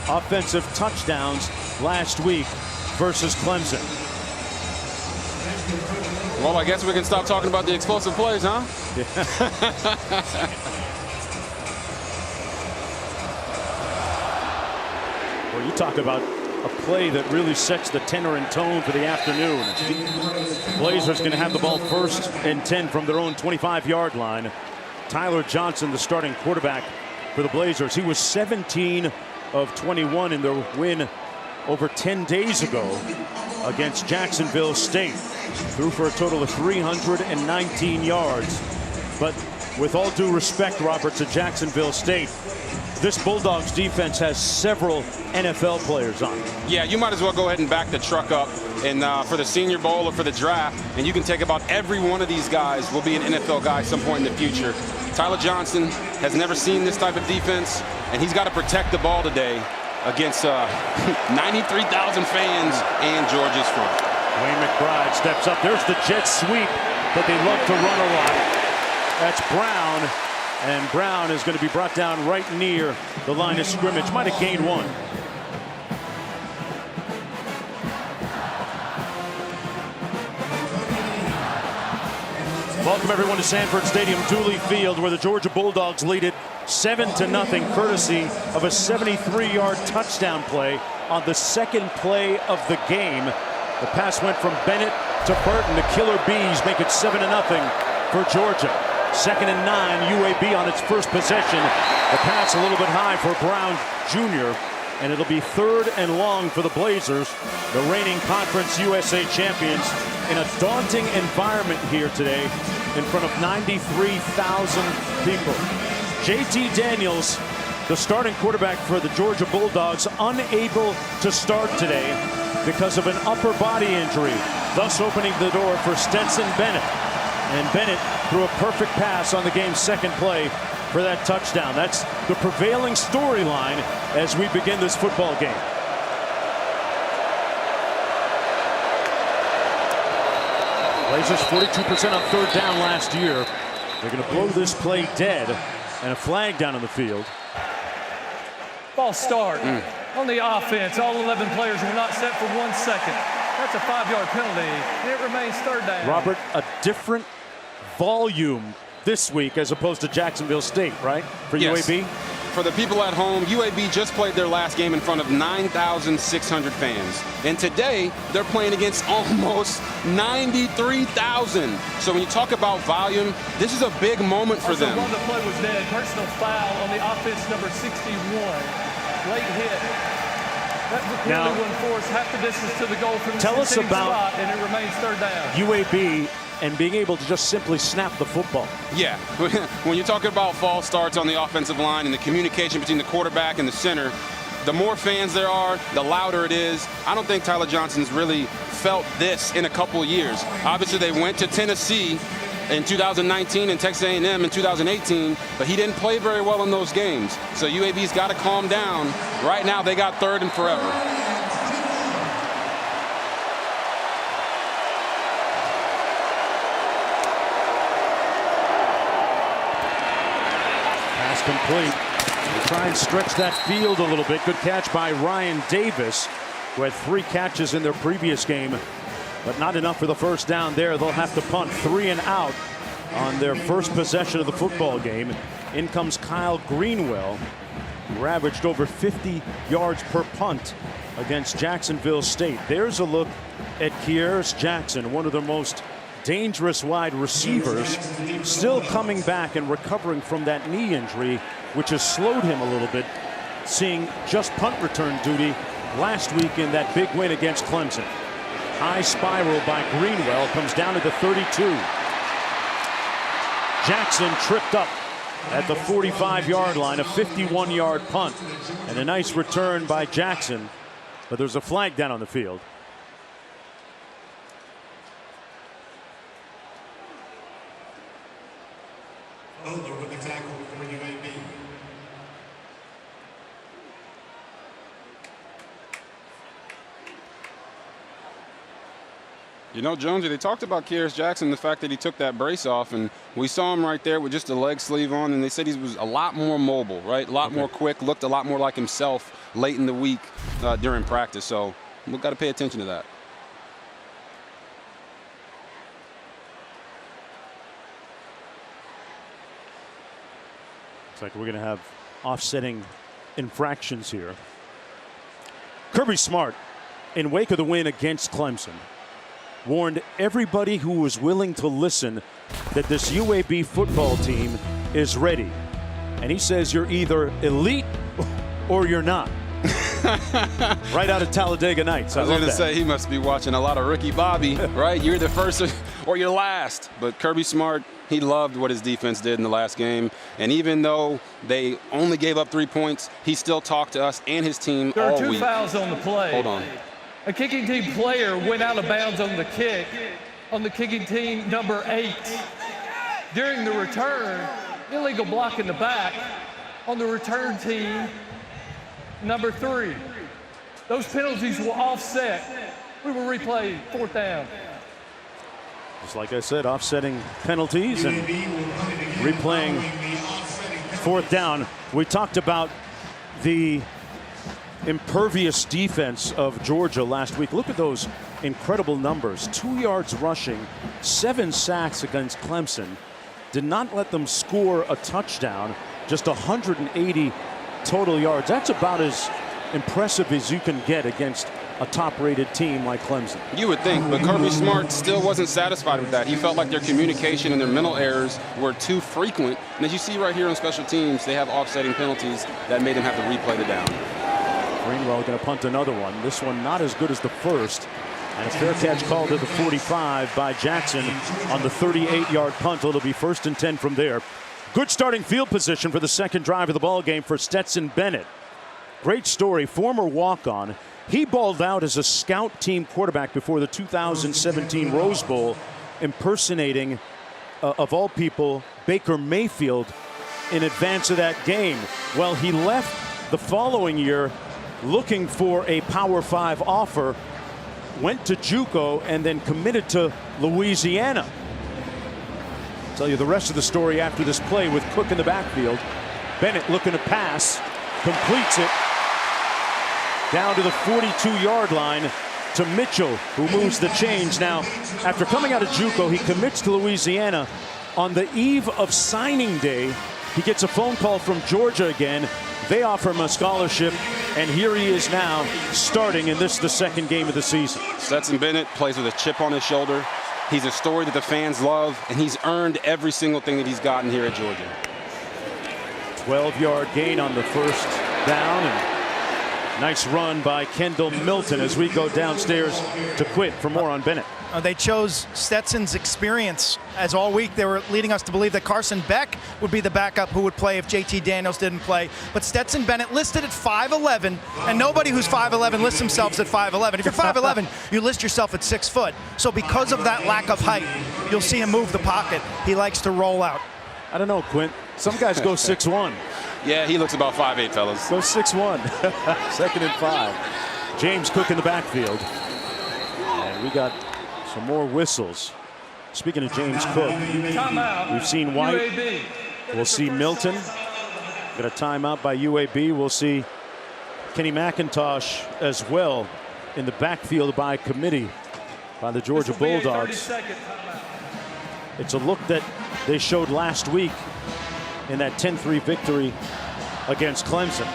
offensive touchdowns last week versus Clemson. Well, I guess we can stop talking about the explosive plays, huh? Well, you talk about a play that really sets the tenor and tone for the afternoon. Blazers going to have the ball 1st and 10 from their own 25-yard line. Tyler Johnson, the starting quarterback for the Blazers. He was 17 of 21 in their win over 10 days ago against Jacksonville State. Threw for a total of 319 yards. But with all due respect, Robert, to Jacksonville State, this Bulldogs defense has several NFL players on it. Yeah, you might as well go ahead and back the truck up and for the Senior Bowl or for the draft, and you can take about every one of these guys will be an NFL guy at some point in the future. Tyler Johnson has never seen this type of defense, and he's got to protect the ball today against 93,000 fans and Georgia's front. Wayne McBride steps up. There's the jet sweep that they love to run a lot. That's Brown. And Brown is going to be brought down right near the line of scrimmage. Might have gained 1. Welcome everyone to Sanford Stadium, Dooley Field, where the Georgia Bulldogs lead it 7-0, courtesy of a 73-yard touchdown play on the second play of the game. The pass went from Bennett to Burton. The Killer Bees make it 7-0 for Georgia. 2nd and 9, UAB on its first possession. The pass a little bit high for Brown Jr., and it'll be 3rd and long for the Blazers, the reigning Conference USA champions, in a daunting environment here today in front of 93,000 people. JT Daniels, the starting quarterback for the Georgia Bulldogs, unable to start today because of an upper body injury, thus opening the door for Stetson Bennett. And Bennett threw a perfect pass on the game's second play for that touchdown. That's the prevailing storyline as we begin this football game. Blazers 42% on 3rd down last year. They're going to blow this play dead, and a flag down on the field. False start on the offense. All 11 players were not set for 1 second. That's a 5-yard penalty, and it remains 3rd down. Robert, a different volume this week as opposed to Jacksonville State, right? For yes. UAB? For the people at home, UAB just played their last game in front of 9,600 fans. And today, they're playing against almost 93,000. So when you talk about volume, this is a big moment for them. While the play was dead, personal foul on the offense, number 61. Late hit. That penalty will enforce half the distance to the goal from the tell us about spot, and it remains 3rd down. UAB and being able to just simply snap the football. Yeah, when you're talking about false starts on the offensive line and the communication between the quarterback and the center, the more fans there are, the louder it is. I don't think Tyler Johnson's really felt this in a couple of years. Obviously, they went to Tennessee in 2019 and Texas A&M in 2018, but he didn't play very well in those games. So UAB's got to calm down. Right now, they got 3rd and forever. Complete. They try and stretch that field a little bit. Good catch by Ryan Davis, who had 3 catches in their previous game, but not enough for the 1st down there. They'll have to punt 3 and out on their first possession of the football game. In comes Kyle Greenwell, who ravaged over 50 yards per punt against Jacksonville State. There's a look at Kearis Jackson, one of the most dangerous wide receivers, still coming back and recovering from that knee injury, which has slowed him a little bit, seeing just punt return duty last week in that big win against Clemson. High spiral by Greenwell, comes down to the 32. Jackson tripped up at the 45-yard line, a 51-yard punt, and a nice return by Jackson, but there's a flag down on the field. With the tackle for UAB. You know, Jonesy, they talked about Kearis Jackson, the fact that he took that brace off, and We saw him right there with just a leg sleeve on, and they said he was a lot more mobile, right? A lot more quick, looked a lot more like himself late in the week during practice. So we've got to pay attention to that. Looks like we're going to have offsetting infractions here. Kirby Smart, in wake of the win against Clemson, warned everybody who was willing to listen that this UAB football team is ready. And he says you're either elite or you're not. Right out of Talladega Nights. I was going to say he must be watching a lot of Ricky Bobby, right? You're the first or you're last. But Kirby Smart, he loved what his defense did in the last game. And even though they only gave up 3 points, he still talked to us and his team all week. There are 2 fouls on the play. Hold on. A kicking team player went out of bounds on the kick on the kicking team number 8. During the return, illegal block in the back on the return team number 3. Those penalties will offset. We will replay 4th down. Just like I said, offsetting penalties and replaying 4th down. We talked about the impervious defense of Georgia last week. Look at those incredible numbers. 2 yards rushing, 7 sacks against Clemson. Did not let them score a touchdown, just 180 total yards. That's about as impressive as you can get against a top-rated team like Clemson. You would think, but Kirby Smart still wasn't satisfied with that. He felt like their communication and their mental errors were too frequent. And as you see right here on special teams, they have offsetting penalties that made them have to replay the down. Greenwell going to punt another one. This one not as good as the first. And a fair catch called to the 45 by Jackson on the 38-yard punt. It'll be 1st and 10 from there. Good starting field position for the second drive of the ball game for Stetson Bennett. Great story. Former walk-on. He balled out as a scout team quarterback before the 2017 Rose Bowl, impersonating, of all people, Baker Mayfield in advance of that game. Well, he left the following year looking for a Power 5 offer, went to JUCO, and then committed to Louisiana. I'll tell you the rest of the story after this play with Cook in the backfield. Bennett looking to pass, completes it down to the 42-yard line to Mitchell, who moves the chains. Now, after coming out of JUCO, he commits to Louisiana. On the eve of signing day, he gets a phone call from Georgia again. They offer him a scholarship, and here he is now starting, and this is the second game of the season. Stetson Bennett plays with a chip on his shoulder. He's a story that the fans love, and he's earned every single thing that he's gotten here at Georgia. 12-yard gain on the first down, and nice run by Kendall Milton as we go downstairs to quit for more on Bennett. They chose Stetson's experience, as all week they were leading us to believe that Carson Beck would be the backup who would play if JT Daniels didn't play. But Stetson Bennett listed at 5'11", and nobody who's 5'11" lists themselves at 5'11". If you're 5'11", you list yourself at 6 foot. So because of that lack of height, you'll see him move the pocket. He likes to roll out. I don't know, Quint. Some guys go 6'1". Yeah, he looks about 5'8", fellas. Go 6'1". 2nd and 5. James Cook in the backfield. And we got some more whistles. Speaking of James Cook, we've seen White. UAB. We'll see Milton. Got a timeout by UAB. We'll see Kenny McIntosh as well in the backfield by committee by the Georgia Bulldogs. It's a look that they showed last week in that 10-3 victory against Clemson.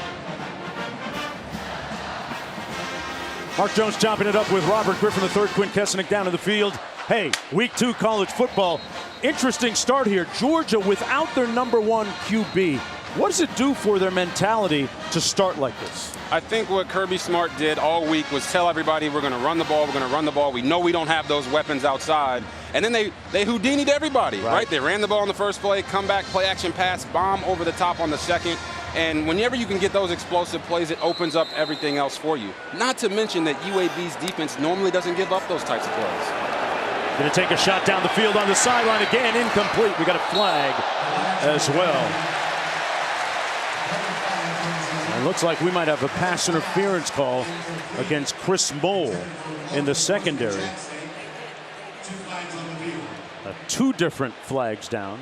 Mark Jones chopping it up with Robert Griffin III, Quint Kessenich down in the field. Hey, week 2 college football. Interesting start here. Georgia without their #1 QB. What does it do for their mentality to start like this? I think what Kirby Smart did all week was tell everybody we're going to run the ball, we're going to run the ball. We know we don't have those weapons outside. And then they Houdini'd everybody, right? They ran the ball on the first play, come back, play action pass, bomb over the top on the second. And whenever you can get those explosive plays, it opens up everything else for you. Not to mention that UAB's defense normally doesn't give up those types of plays. Going to take a shot down the field on the sideline again, incomplete. We got a flag as well. It looks like we might have a pass interference call against Chris Mole in the secondary. A 2 different flags down.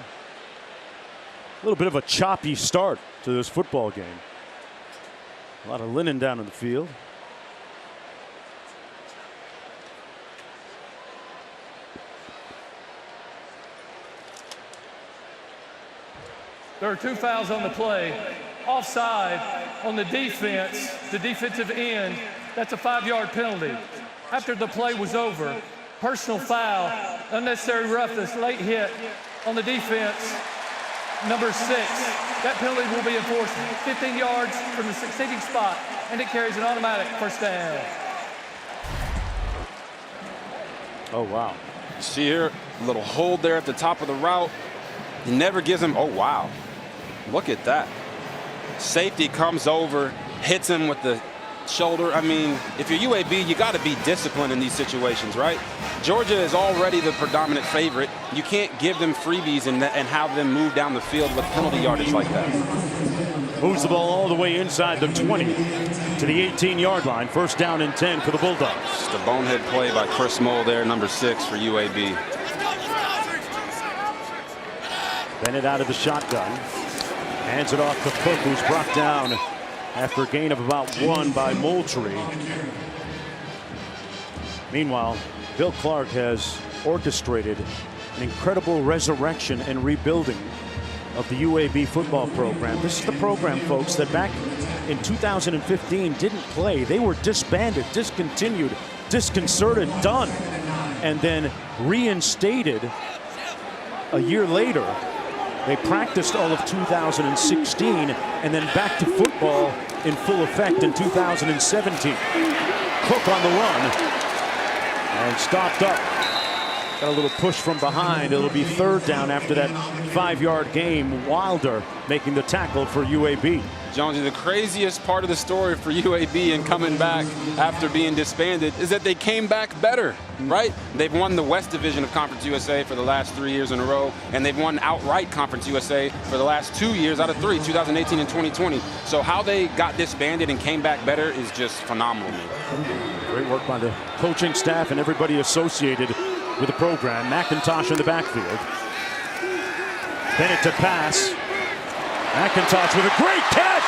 A little bit of a choppy start to this football game. A lot of linen down in the field. There are 2 fouls on the play. Offside on the defense, the defensive end. That's a 5-yard penalty. After the play was over, personal foul, unnecessary roughness, late hit on the defense, number 6. That penalty will be enforced 15 yards from the succeeding spot, and it carries an automatic first down. Oh, wow. You see here, a little hold there at the top of the route. He never gives him, oh, wow. Look at that. Safety comes over, hits him with the shoulder. I mean, if you're UAB, you got to be disciplined in these situations, right? Georgia is already the predominant favorite. You can't give them freebies and have them move down the field with penalty yardage like that. Moves the ball all the way inside the 20 to the 18-yard line. First down and 10 for the Bulldogs. Just a bonehead play by Chris Moll there, number 6 for UAB. Bennett out of the shotgun. Hands it off to Cook, who's brought down after a gain of about 1 by Moultrie. Meanwhile, Bill Clark has orchestrated an incredible resurrection and rebuilding of the UAB football program. This is the program, folks, that back in 2015 didn't play. They were disbanded, discontinued, disconcerted, done, and then reinstated a year later. They practiced all of 2016 and then back to football in full effect in 2017. Cook on the run and stopped up. Got a little push from behind. It'll be 3rd down after that 5-yard gain. Wilder making the tackle for UAB. Jonesy, the craziest part of the story for UAB and coming back after being disbanded is that they came back better, right? They've won the West Division of Conference USA for the last 3 years in a row, and they've won outright Conference USA for the last 2 years out of 3, 2018 and 2020. So how they got disbanded and came back better is just phenomenal. Great work by the coaching staff and everybody associated with the program. McIntosh in the backfield. Bennett to pass. McIntosh with a great catch!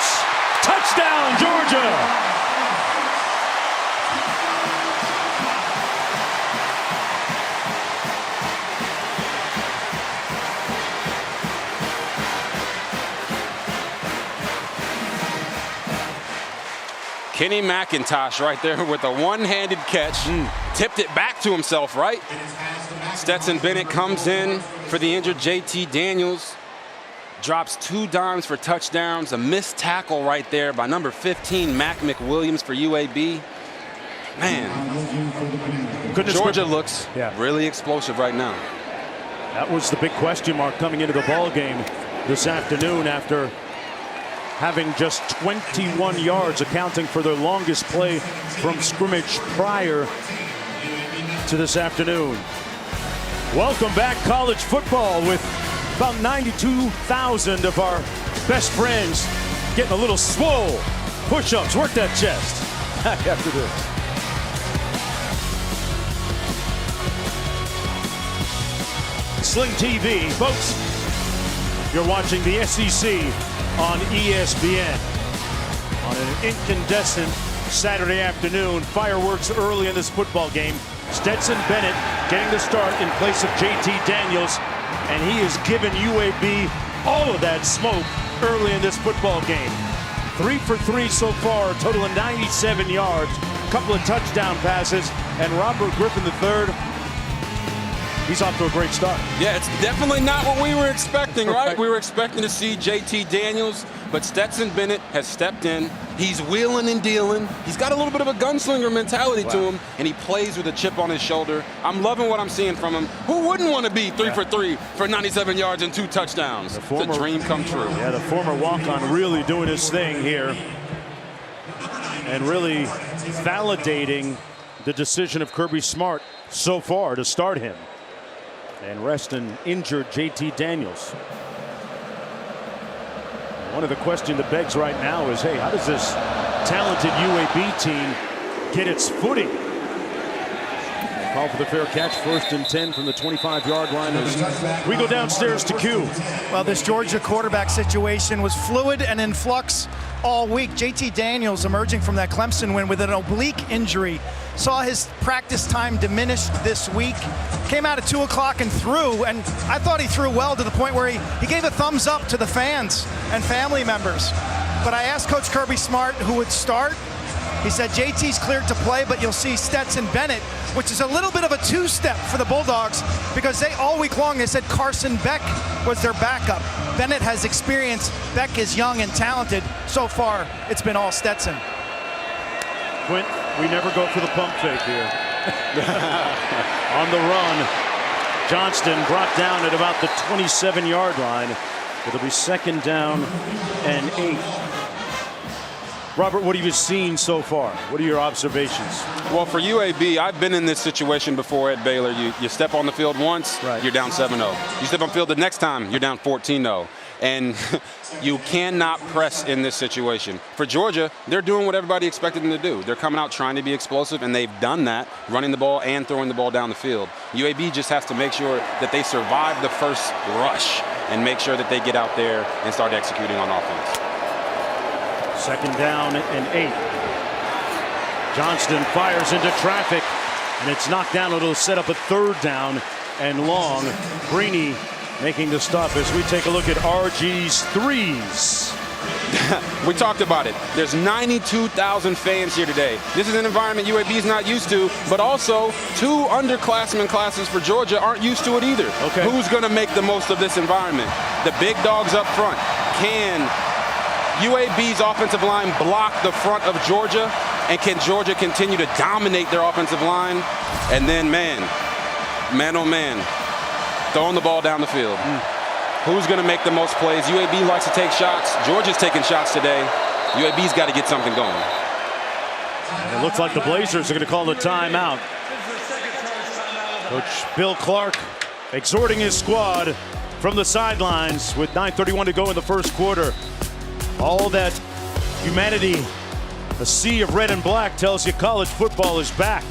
Touchdown, Georgia! Kenny McIntosh right there with a one-handed catch. Tipped it back to himself, right? Stetson Bennett comes in for the injured JT Daniels. Drops 2 dimes for touchdowns. A missed tackle right there by number 15, Mac McWilliams for UAB. Man, Georgia looks really explosive right now. That was the big question mark coming into the ball game this afternoon after having just 21 yards, accounting for their longest play from scrimmage prior to this afternoon. Welcome back, college football, with about 92,000 of our best friends getting a little swole. Push-ups, work that chest. Back after this. Sling TV, folks. You're watching the SEC on ESPN on an incandescent Saturday afternoon. Fireworks early in this football game. Stetson Bennett getting the start in place of JT Daniels. And he has given UAB all of that smoke early in this football game. 3 for 3 so far, a total of 97 yards, a couple of touchdown passes, and Robert Griffin III, he's off to a great start. Yeah, it's definitely not what we were expecting, right? We were expecting to see JT Daniels, but Stetson Bennett has stepped in. He's wheeling and dealing. He's got a little bit of a gunslinger mentality to him, and he plays with a chip on his shoulder. I'm loving what I'm seeing from him. Who wouldn't want to be 3 for 3 for 97 yards and 2 touchdowns? It's a dream come true. Yeah, the former walk-on really doing his thing here and really validating the decision of Kirby Smart so far to start him and rest an injured JT Daniels. One of the questions that begs right now is, hey, how does this talented UAB team get its footing? Call for the fair catch, 1st and 10 from the 25-yard line as we go downstairs to Q. Well, this Georgia quarterback situation was fluid and in flux all week. JT Daniels, emerging from that Clemson win with an oblique injury, saw his practice time diminished this week. Came out at 2 o'clock and threw, and I thought he threw well to the point where he gave a thumbs up to the fans and family members. But I asked Coach Kirby Smart who would start. He said JT's cleared to play, but you'll see Stetson Bennett, which is a little bit of a two-step for the Bulldogs because all week long they said Carson Beck was their backup. Bennett has experience. Beck is young and talented. So far, it's been all Stetson. Quint, we never go for the pump fake here. On the run, Johnston brought down at about the 27-yard line. It'll be 2nd down and 8. Robert, what have you seen so far? What are your observations? Well, for UAB, I've been in this situation before at Baylor. You step on the field once, right, you're down 7-0. You step on the field the next time, you're down 14-0. And you cannot press in this situation. For Georgia, they're doing what everybody expected them to do. They're coming out trying to be explosive, and they've done that, running the ball and throwing the ball down the field. UAB just has to make sure that they survive the first rush and make sure that they get out there and start executing on offense. 2nd down and 8. Johnston fires into traffic, and it's knocked down. It'll set up a 3rd down and long. Greeny making the stop as we take a look at RG's threes. We talked about it. There's 92,000 fans here today. This is an environment UAB is not used to, but also 2 underclassmen classes for Georgia aren't used to it either. Okay. Who's going to make the most of this environment? The big dogs up front. Can UAB's offensive line block the front of Georgia? And can Georgia continue to dominate their offensive line? And then, man oh man, throwing the ball down the field. Who's going to make the most plays? UAB likes to take shots. Georgia's taking shots today. UAB's got to get something going. And it looks like the Blazers are going to call the timeout. Coach Bill Clark exhorting his squad from the sidelines with 9:31 to go in the first quarter. All that humanity, a sea of red and black, tells you college football is back.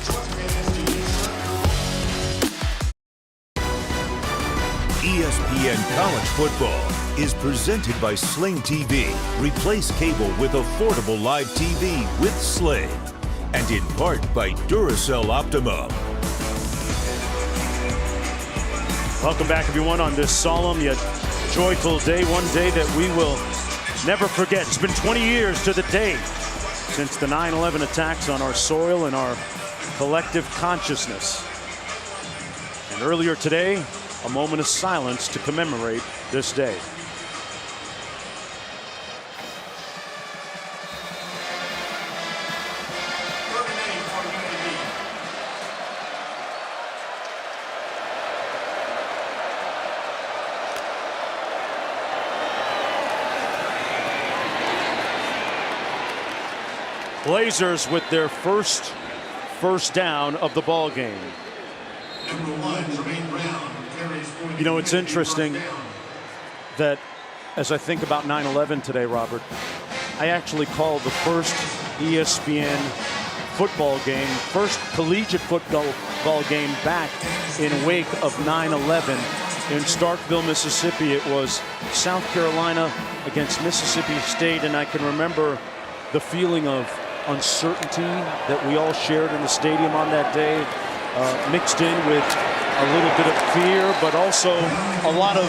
ESPN College Football is presented by Sling TV. Replace cable with affordable live TV with Sling. And in part by Duracell Optimum. Welcome back, everyone, on this solemn yet joyful day. One day that we will never forget. It's been 20 years to the day since the 9/11 attacks on our soil and our collective consciousness. And earlier today, a moment of silence to commemorate this day. Blazers with their first down of the ball game. You know, it's interesting that as I think about 9/11 today, Robert, I actually called the first ESPN football game, first collegiate football game back in wake of 9/11 in Starkville, Mississippi. It was South Carolina against Mississippi State, and I can remember the feeling of uncertainty that we all shared in the stadium on that day, mixed in with a little bit of fear, but also a lot of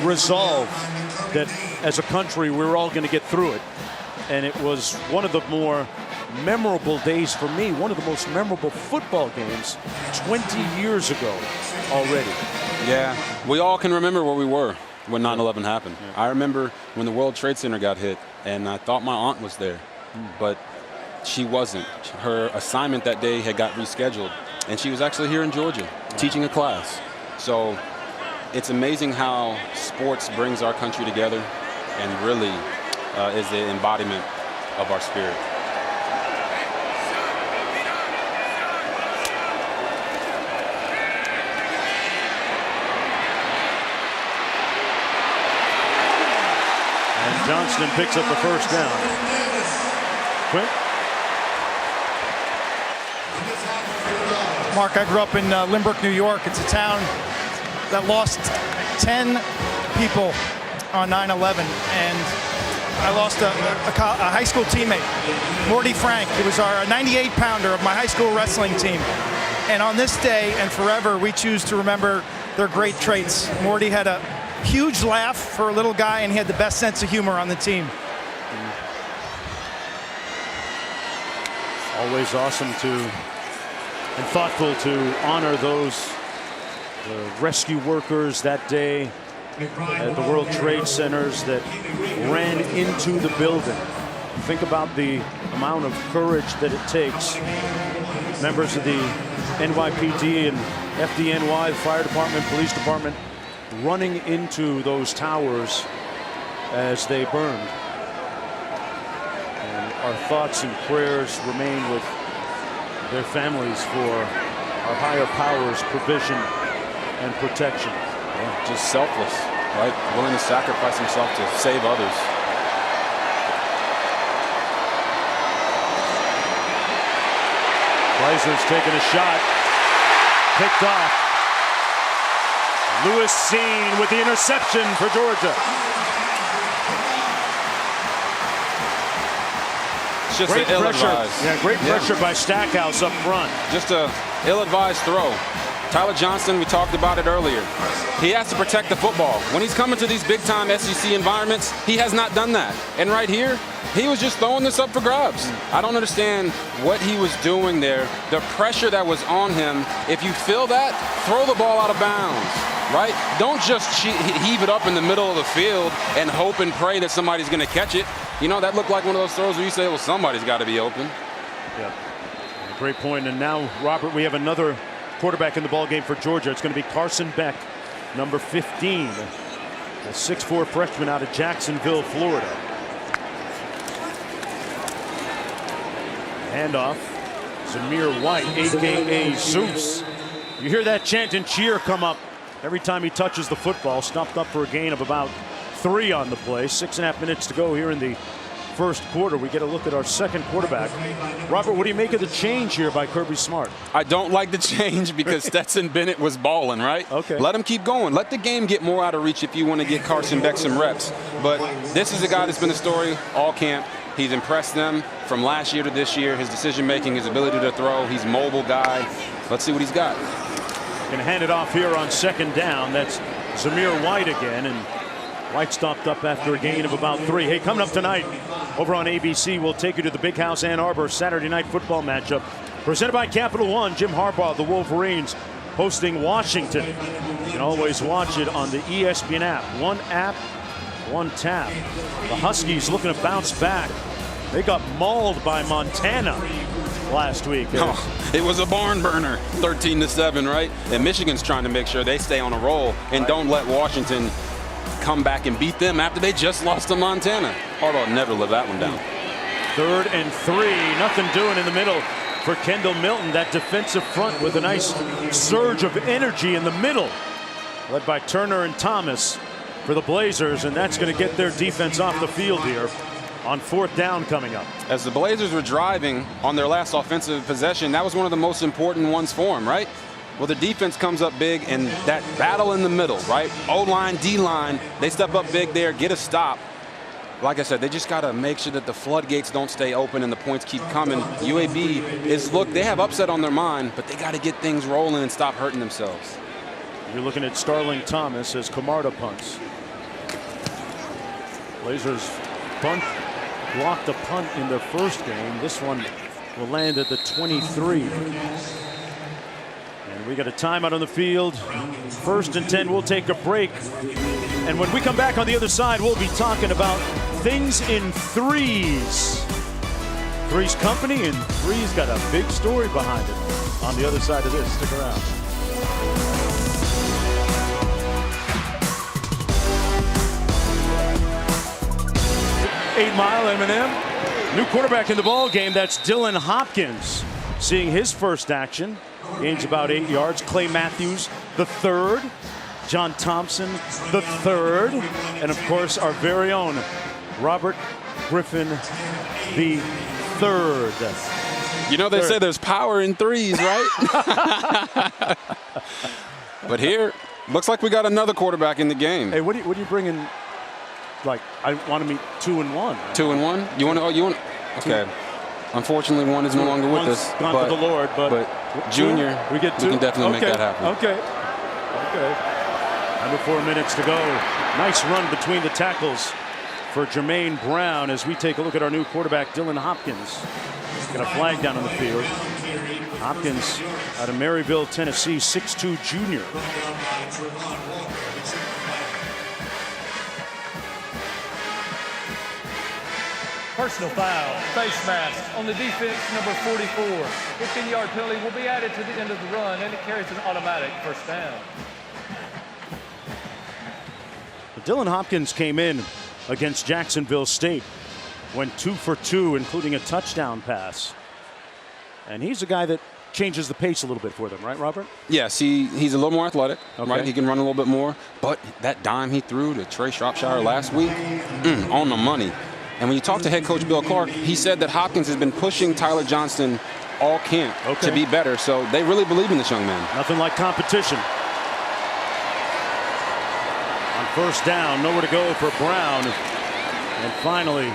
resolve that as a country we were all going to get through it. And it was one of the more memorable days for me, one of the most memorable football games 20 years ago already. Yeah, we all can remember where we were when 9/11 happened. Yeah. I remember when the World Trade Center got hit, and I thought my aunt was there, but she wasn't. Her assignment that day had got rescheduled, and she was actually here in Georgia teaching a class. So it's amazing how sports brings our country together and really is the embodiment of our spirit. And Johnston picks up the first down. Quint? Mark, I grew up in Lynbrook, New York. It's a town that lost 10 people on 9/11, and I lost a high school teammate, Morty Frank. He was our 98-pounder of my high school wrestling team. And on this day and forever, we choose to remember their great traits. Morty had a huge laugh for a little guy, and he had the best sense of humor on the team. Always awesome and thoughtful to honor those rescue workers that day at the World Trade Centers that ran into the building. Think about the amount of courage that it takes. Members of the NYPD and FDNY, the fire department, police department, running into those towers as they burned. And our thoughts and prayers remain with their families for our higher powers' provision and protection. Yeah, just selfless, right? Willing to sacrifice himself to save others. Blazers taking a shot. Picked off. Lewis Seen with the interception for Georgia. It's just Great an pressure. ill-advised. Yeah, great pressure by Stackhouse up front. Just a ill-advised throw. Tyler Johnson, we talked about it earlier. He has to protect the football. When he's coming to these big-time SEC environments, he has not done that. And right here, he was just throwing this up for grabs. I don't understand what he was doing there. The pressure that was on him, if you feel that, throw the ball out of bounds, right? Don't just heave it up in the middle of the field and hope and pray that somebody's going to catch it. You know, that looked like one of those throws where you say, well, somebody's got to be open. Yeah, great point. And now, Robert, we have another quarterback in the ball game for Georgia. It's going to be Carson Beck, number 15, a 6'4" freshman out of Jacksonville, Florida. Handoff, Zamir White, a.k.a. Zeus. You hear that chant and cheer come up every time he touches the football. Stopped up for a gain of about 3 on the play. 6.5 minutes to go here in the first quarter. We get a look at our second quarterback. Robert, what do you make of the change here by Kirby Smart? I don't like the change because Stetson Bennett was balling, right? Okay. Let him keep going. Let the game get more out of reach if you want to get Carson Beck some reps. But this is a guy that's been a story all camp. He's impressed them from last year to this year. His decision-making, his ability to throw. He's a mobile guy. Let's see what he's got. Going to hand it off here on second down. That's Zamir White again. And White stopped up after a gain of about 3. Hey, coming up tonight over on ABC, we'll take you to the Big House Ann Arbor Saturday night football matchup. Presented by Capital One, Jim Harbaugh, the Wolverines, hosting Washington. You can always watch it on the ESPN app. One app, one tap. The Huskies looking to bounce back. They got mauled by Montana last week. Oh, it was a barn burner, 13-7, right? And Michigan's trying to make sure they stay on a roll and don't let Washington come back and beat them after they just lost to Montana. Harbaugh never lived that one down. 3rd and 3, nothing doing in the middle for Kendall Milton. That defensive front with a nice surge of energy in the middle, led by Turner and Thomas for the Blazers, and that's going to get their defense off the field here on 4th down coming up. As the Blazers were driving on their last offensive possession, that was one of the most important ones for them, right? Well, the defense comes up big, and that battle in the middle, right? O-line, D-line, they step up big there, get a stop. Like I said, they just got to make sure that the floodgates don't stay open and the points keep coming. UAB is, look, they have upset on their mind, but they got to get things rolling and stop hurting themselves. You're looking at Starling Thomas as Camarda punts. Blazers blocked a punt in their first game. This one will land at the 23. And we got a timeout on the field. 1st and 10. We'll take a break. And when we come back on the other side, we'll be talking about things in threes. Three's Company, and Three's got a big story behind it. On the other side of this, stick around. 8 Mile M&M. New quarterback in the ball game. That's Dylan Hopkins seeing his first action. Gains about 8 yards. Clay Matthews, the 3rd. John Thompson, the 3rd. And of course, our very own Robert Griffin, the 3rd. You know, they say there's power in threes, right? But here, looks like we got another quarterback in the game. Hey, what do you bring in? Like, I want to meet 2 and 1. 2 and 1? You want to? Okay. Unfortunately, one is no longer with us. Gone to the Lord, but Junior, we can definitely make that happen. Okay. Under 4 minutes to go. Nice run between the tackles for Jermaine Brown as we take a look at our new quarterback, Dylan Hopkins. Got a flag down on the field. Hopkins out of Maryville, Tennessee, 6'2" junior. Personal foul, face mask on the defense, number 44. 15-yard penalty will be added to the end of the run, and it carries an automatic first down. Dylan Hopkins came in against Jacksonville State, went 2 for 2, including a touchdown pass. And he's a guy that changes the pace a little bit for them, right, Robert? Yes, he's a little more athletic, right? He can run a little bit more. But that dime he threw to Trey Shropshire last week, on the money. And when you talk to head coach Bill Clark, he said that Hopkins has been pushing Tyler Johnston all camp to be better. So they really believe in this young man. Nothing like competition. On first down, nowhere to go for Brown. And finally,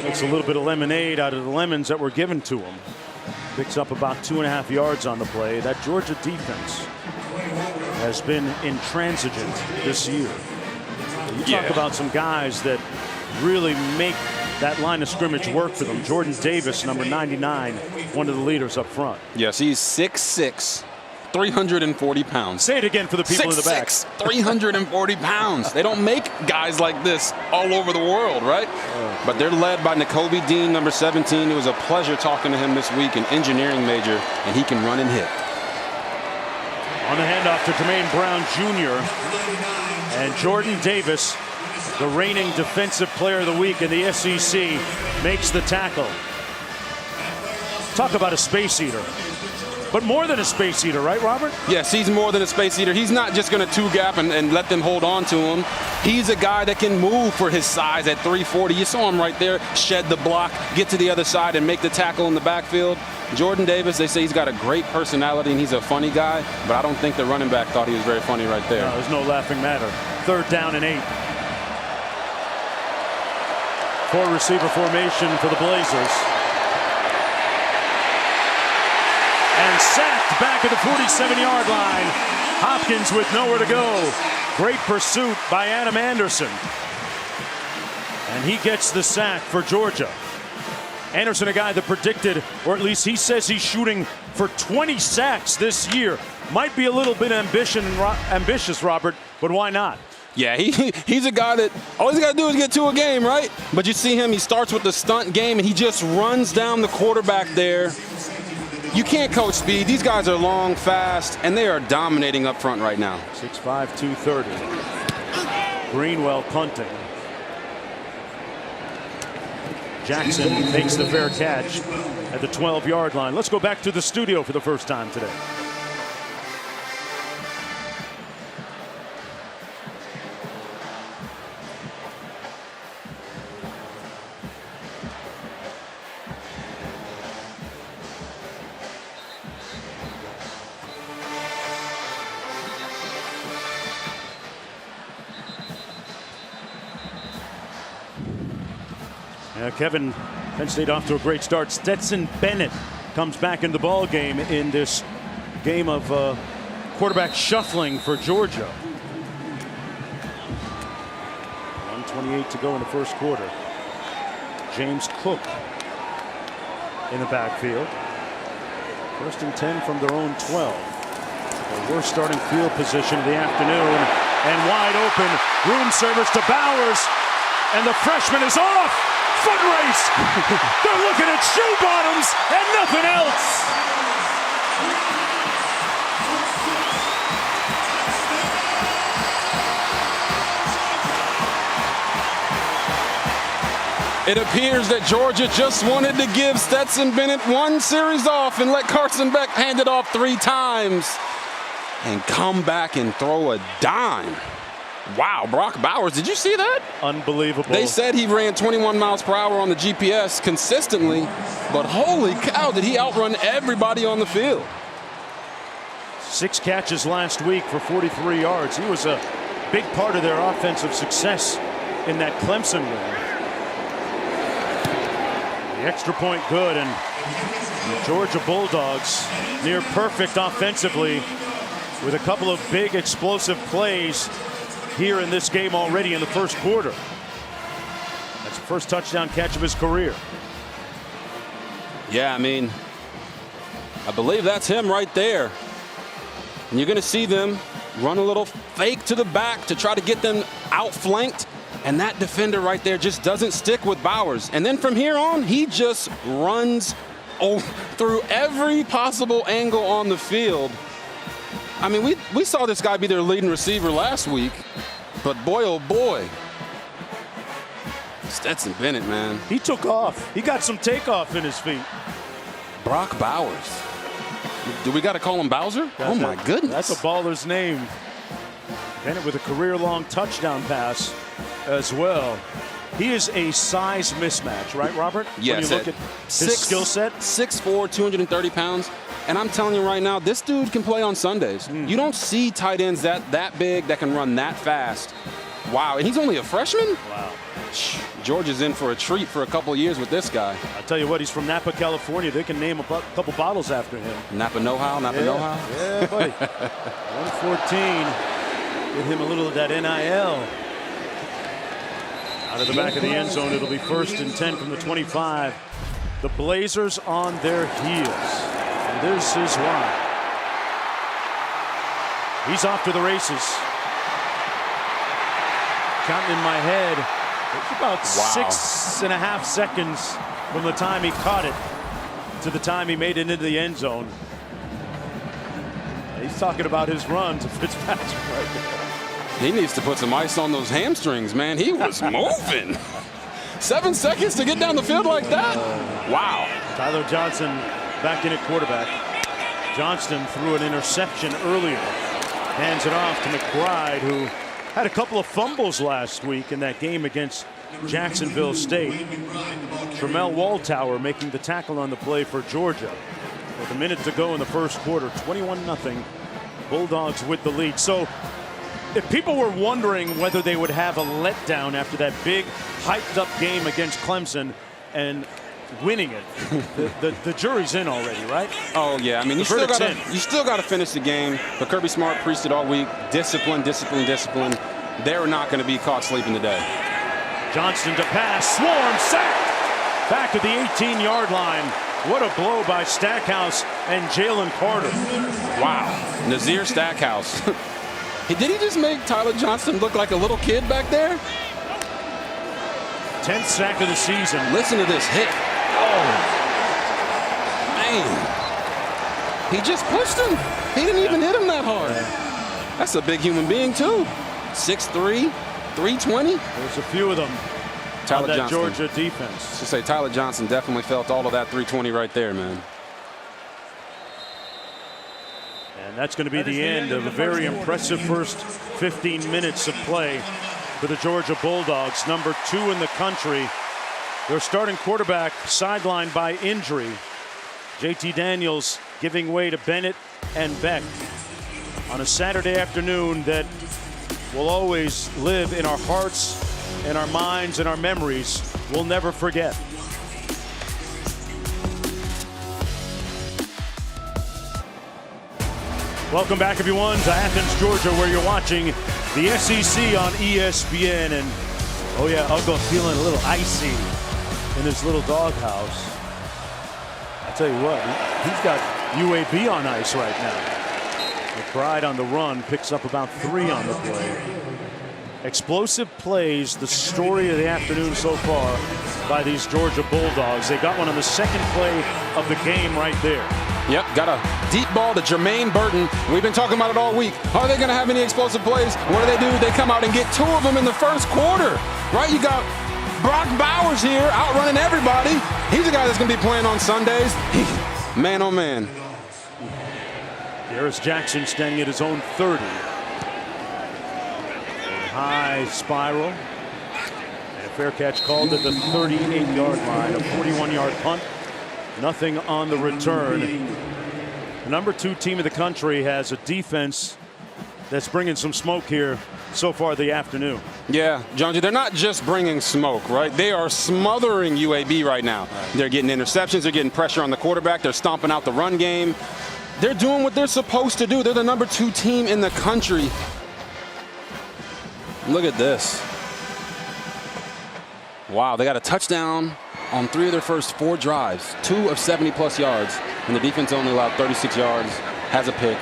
makes a little bit of lemonade out of the lemons that were given to him. Picks up about 2.5 yards on the play. That Georgia defense has been intransigent this year. You talk about some guys that really make that line of scrimmage work for them. Jordan Davis, number 99, one of the leaders up front. Yes, he's 6'6", 340 pounds. Say it again for the people in the back. 6'6", 340 pounds. They don't make guys like this all over the world, right? But they're led by N'Kobe Dean, number 17. It was a pleasure talking to him this week, an engineering major, and he can run and hit. On the handoff to Jermaine Brown Jr. and Jordan Davis, the reigning defensive player of the week in the SEC, makes the tackle. Talk about a space eater. But more than a space eater, right, Robert? Yes, he's more than a space eater. He's not just going to two-gap and let them hold on to him. He's a guy that can move for his size at 340. You saw him right there, shed the block, get to the other side, and make the tackle in the backfield. Jordan Davis, they say he's got a great personality and he's a funny guy, but I don't think the running back thought he was very funny right there. No, there's no laughing matter. 3rd down and 8. 4-receiver formation for the Blazers. And sacked back at the 47-yard line. Hopkins with nowhere to go. Great pursuit by Adam Anderson. And he gets the sack for Georgia. Anderson, a guy that predicted, or at least he says he's shooting for 20 sacks this year. Might be a little bit ambitious, Robert, but why not? Yeah, he's a guy that all he's got to do is get to a game, right? But you see him, he starts with the stunt game, and he just runs down the quarterback there. You can't coach speed. These guys are long, fast, and they are dominating up front right now. 6'5", 230. Greenwell punting. Jackson makes the fair catch at the 12-yard line. Let's go back to the studio for the first time today. Kevin, Penn State off to a great start. Stetson Bennett comes back into the ball game in this game of quarterback shuffling for Georgia. 1:28 to go in the first quarter. James Cook in the backfield. 1st and 10 from their own 12. The worst starting field position of the afternoon, and wide open room service to Bowers, and the freshman is off. Foot race. They're looking at shoe bottoms and nothing else. It appears that Georgia just wanted to give Stetson Bennett one series off and let Carson Beck hand it off 3 times and come back and throw a dime. Wow, Brock Bowers, did you see that? Unbelievable. They said he ran 21 miles per hour on the GPS consistently, but holy cow, did he outrun everybody on the field. 6 catches last week for 43 yards. He was a big part of their offensive success in that Clemson win. The extra point good, and the Georgia Bulldogs near perfect offensively with a couple of big explosive plays here in this game already in the first quarter. That's the first touchdown catch of his career. Yeah, I mean, I believe that's him right there. And you're going to see them run a little fake to the back to try to get them outflanked. And that defender right there just doesn't stick with Bowers. And then from here on, he just runs through every possible angle on the field. I mean, we saw this guy be their leading receiver last week, but boy, oh boy. Stetson Bennett, man. He took off. He got some takeoff in his feet. Brock Bowers. Do we got to call him Bowser? Oh, my goodness. That's a baller's name. Bennett with a career-long touchdown pass as well. He is a size mismatch, right, Robert? Yes. When you look at his skill set. 6'4", 230 pounds. And I'm telling you right now, this dude can play on Sundays. You don't see tight ends that big that can run that fast. Wow, and he's only a freshman? Wow. Georgia's in for a treat for a couple of years with this guy. I'll tell you what, he's from Napa, California. They can name a couple bottles after him. Napa know-how, Napa know-how. Yeah, buddy. 114. Give him a little of that NIL. Out of the back of the end zone, it'll be 1st and 10 from the 25. The Blazers on their heels. And this is why. He's off to the races. Counting in my head, it's about 6.5 seconds from the time he caught it to the time he made it into the end zone. He's talking about his run to Fitzpatrick right there. He needs to put some ice on those hamstrings, man. He was moving. 7 seconds to get down the field like that? Wow. Tyler Johnson back in at quarterback. Johnston threw an interception earlier. Hands it off to McBride, who had a couple of fumbles last week in that game against Jacksonville State. Tramel Waldtower making the tackle on the play for Georgia. With a minute to go in the first quarter, 21-0. Bulldogs with the lead. So if people were wondering whether they would have a letdown after that big hyped up game against Clemson and winning it, the jury's in already, right? Oh yeah, I mean you still got to finish the game. But Kirby Smart preached it all week. Discipline, discipline, discipline. They're not going to be caught sleeping today. Johnston to pass, Swarm sacked back at the 18-yard line. What a blow by Stackhouse and Jalen Carter. Wow, Nazir Stackhouse. Did he just make Tyler Johnston look like a little kid back there? 10th sack of the season. Listen to this hit. Oh, man. He just pushed him. He didn't even hit him that hard. That's a big human being, too. 6'3", 320. There's a few of them. Tyler Johnson. Georgia defense. To say Tyler Johnson definitely felt all of that 320 right there, man. And that's going to be the end of a very impressive first 15 minutes of play for the Georgia Bulldogs, #2 in the country. Their starting quarterback sidelined by injury. JT Daniels giving way to Bennett and Beck on a Saturday afternoon that will always live in our hearts and our minds and our memories. We'll never forget. Welcome back, everyone, to Athens, Georgia, where you're watching the SEC on ESPN. And, oh, yeah, Ugo feeling a little icy in his little doghouse. I tell you what, he's got UAB on ice right now. McBride on the run picks up about 3 on the play. Explosive plays, the story of the afternoon so far by these Georgia Bulldogs. They got one on the second play of the game right there. Yep, got a deep ball to Jermaine Burton. We've been talking about it all week. Are they going to have any explosive plays? What do? They come out and get 2 of them in the first quarter, right? You got Brock Bowers here outrunning everybody. He's a guy that's going to be playing on Sundays. Man, oh, man. Harris Jackson standing at his own 30. high spiral. And a fair catch called at the 38-yard line. A 41-yard punt. Nothing on the return. The number 2 team in the country has a defense that's bringing some smoke here so far the afternoon. Yeah, Jonesy, they're not just bringing smoke, right? They are smothering UAB right now. They're getting interceptions. They're getting pressure on the quarterback. They're stomping out the run game. They're doing what they're supposed to do. They're the number 2 team in the country. Look at this. Wow, they got a touchdown on 3 of their first 4 drives, 2 of 70-plus yards, and the defense only allowed 36 yards, has a pick,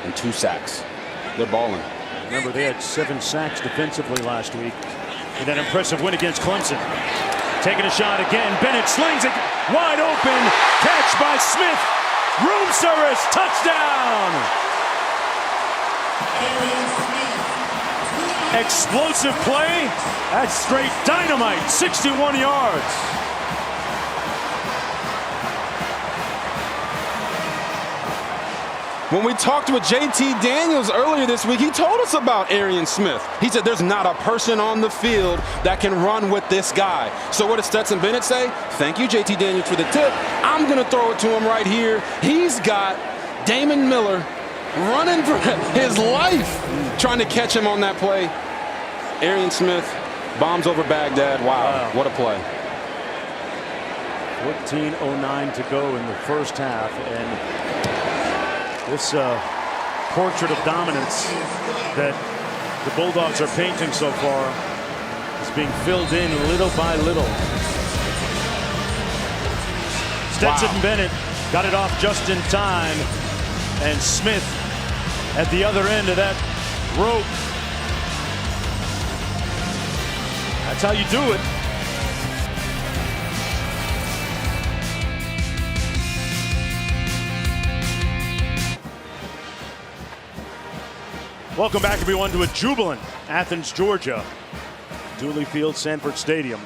and 2 sacks. They're balling. Remember, they had 7 sacks defensively last week in that impressive win against Clemson. Taking a shot again. Bennett slings it wide open. Catch by Smith. Room service. Touchdown. Explosive play. That's straight dynamite. 61 yards. When we talked with JT Daniels earlier this week, he told us about Arian Smith. He said there's not a person on the field that can run with this guy. So what does Stetson Bennett say? Thank you, JT Daniels, for the tip. I'm going to throw it to him right here. He's got Damon Miller running for his life, trying to catch him on that play. Arian Smith bombs over Baghdad. Wow, what a play. 14:09 to go in the first half, and this portrait of dominance that the Bulldogs are painting so far is being filled in little by little. Stetson Bennett got it off just in time, and Smith at the other end of that rope. That's how you do it. Welcome back, everyone, to a jubilant Athens, Georgia. Dooley Field, Sanford Stadium.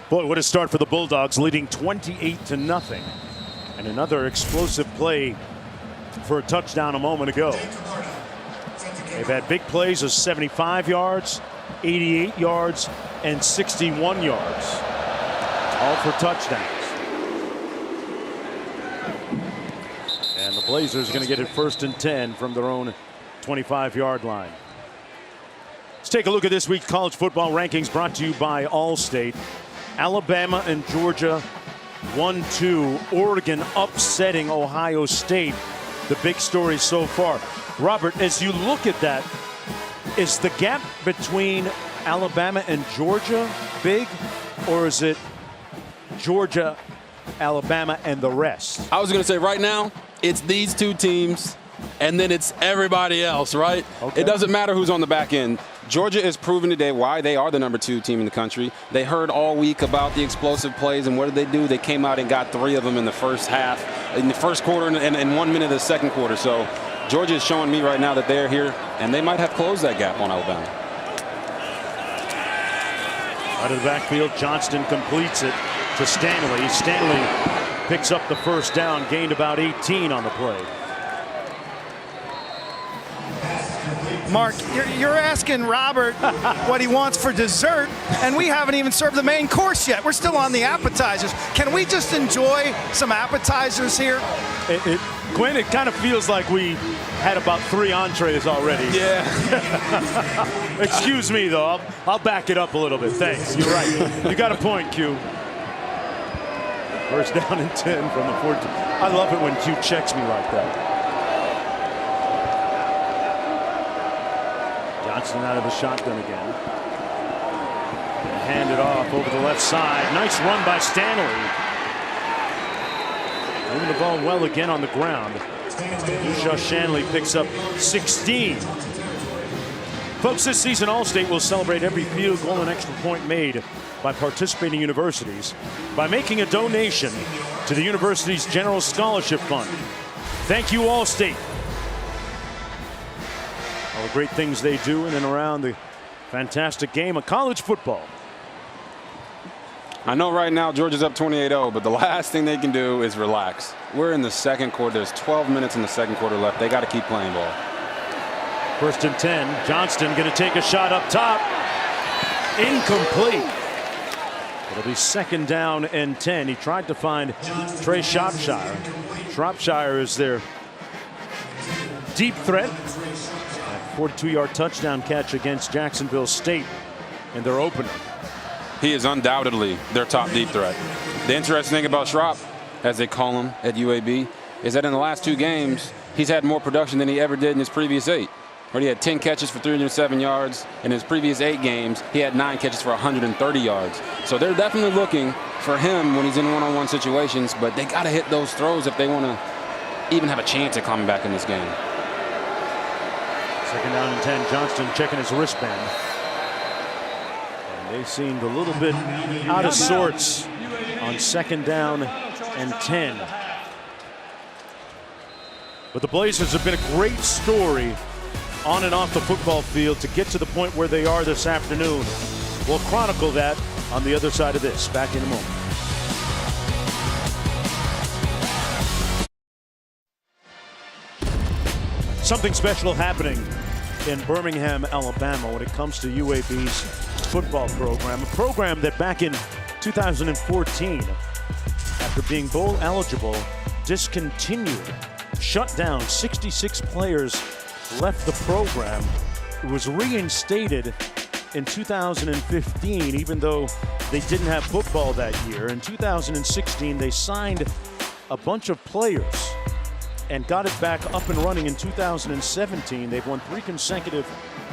Boy, what a start for the Bulldogs, leading 28-0. And another explosive play for a touchdown a moment ago. They've had big plays of 75 yards, 88 yards, and 61 yards. All for touchdowns. And the Blazers are going to get it 1st and 10 from their own 25-yard line. Let's take a look at this week's college football rankings brought to you by Allstate. Alabama and Georgia 1-2. Oregon upsetting Ohio State. The big story so far. Robert, as you look at that, is the gap between Alabama and Georgia big, or is it Georgia, Alabama, and the rest? I was going to say right now, it's these 2 teams, and then it's everybody else, right? Okay. It doesn't matter who's on the back end. Georgia is proving today why they are the number 2 team in the country. They heard all week about the explosive plays, and what did they do? They came out and got 3 of them in the first half, in the first quarter, and 1 minute of the second quarter. So Georgia is showing me right now that they're here, and they might have closed that gap on Alabama. Out of the backfield, Johnston completes it to Stanley. Stanley picks up the first down, gained about 18 on the play. Mark, you're asking Robert what he wants for dessert, and we haven't even served the main course yet. We're still on the appetizers. Can we just enjoy some appetizers here? Quinn, it kind of feels like we had about 3 entrees already. Yeah. Excuse me, though. I'll back it up a little bit. Thanks. You're right. You got a point, Q. First down and 10 from the 14. I love it when Q checks me like that. Johnson out of the shotgun again. Hand it off over the left side. Nice run by Stanley. Moving the ball well again on the ground. Usha Shanley picks up 16. Folks, this season Allstate will celebrate every field goal and extra point made by participating universities by making a donation to the university's General Scholarship Fund. Thank you, Allstate. All the great things they do in and around the fantastic game of college football. I know right now Georgia's up 28-0, but the last thing they can do is relax. We're in the second quarter. There's 12 minutes in the second quarter left. They got to keep playing ball. 1st and 10. Johnston going to take a shot up top. Incomplete. It'll be 2nd down and 10. He tried to find Trey Shropshire. Shropshire is their deep threat. 42-yard touchdown catch against Jacksonville State in their opener. He is undoubtedly their top deep threat. The interesting thing about Shrop, as they call him at UAB, is that in the last 2 games, he's had more production than he ever did in his previous 8. Where he had 10 catches for 307 yards. In his previous 8 games, he had 9 catches for 130 yards. So they're definitely looking for him when he's in one-on-one situations, but they got to hit those throws if they want to even have a chance at coming back in this game. 2nd down and 10. Johnston checking his wristband. And they seemed a little bit out of sorts on 2nd down and 10. But the Blazers have been a great story on and off the football field to get to the point where they are this afternoon. We'll chronicle that on the other side of this. Back in a moment. Something special happening in Birmingham, Alabama when it comes to UAB's football program. A program that back in 2014, after being bowl eligible, discontinued, shut down. 66 players left the program. It was reinstated in 2015, even though they didn't have football that year. In 2016, they signed a bunch of players and got it back up and running in 2017. They've won 3 consecutive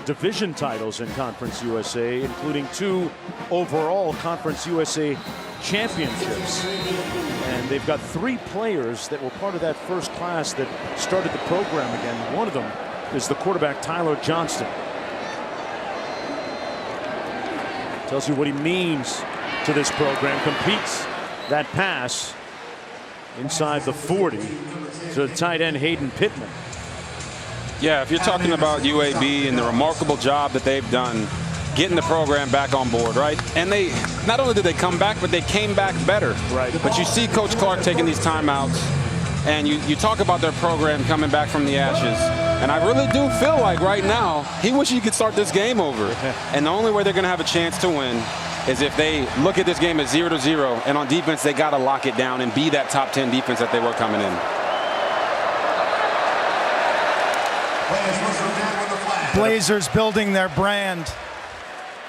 division titles in Conference USA, including 2 overall Conference USA championships. And they've got 3 players that were part of that first class that started the program again. One of them is the quarterback, Tyler Johnston. Tells you what he means to this program. Competes that pass inside the 40 to the tight end, Hayden Pittman. Yeah, if you're talking about UAB and the remarkable job that they've done getting the program back on board, right? And they, not only did they come back, but they came back better. Right. But you see Coach Clark taking these timeouts, and you talk about their program coming back from the ashes. And I really do feel like right now, he wishes he could start this game over. And the only way they're going to have a chance to win is if they look at this game as 0-0, and on defense, they got to lock it down and be that top 10 defense that they were coming in. Blazers building their brand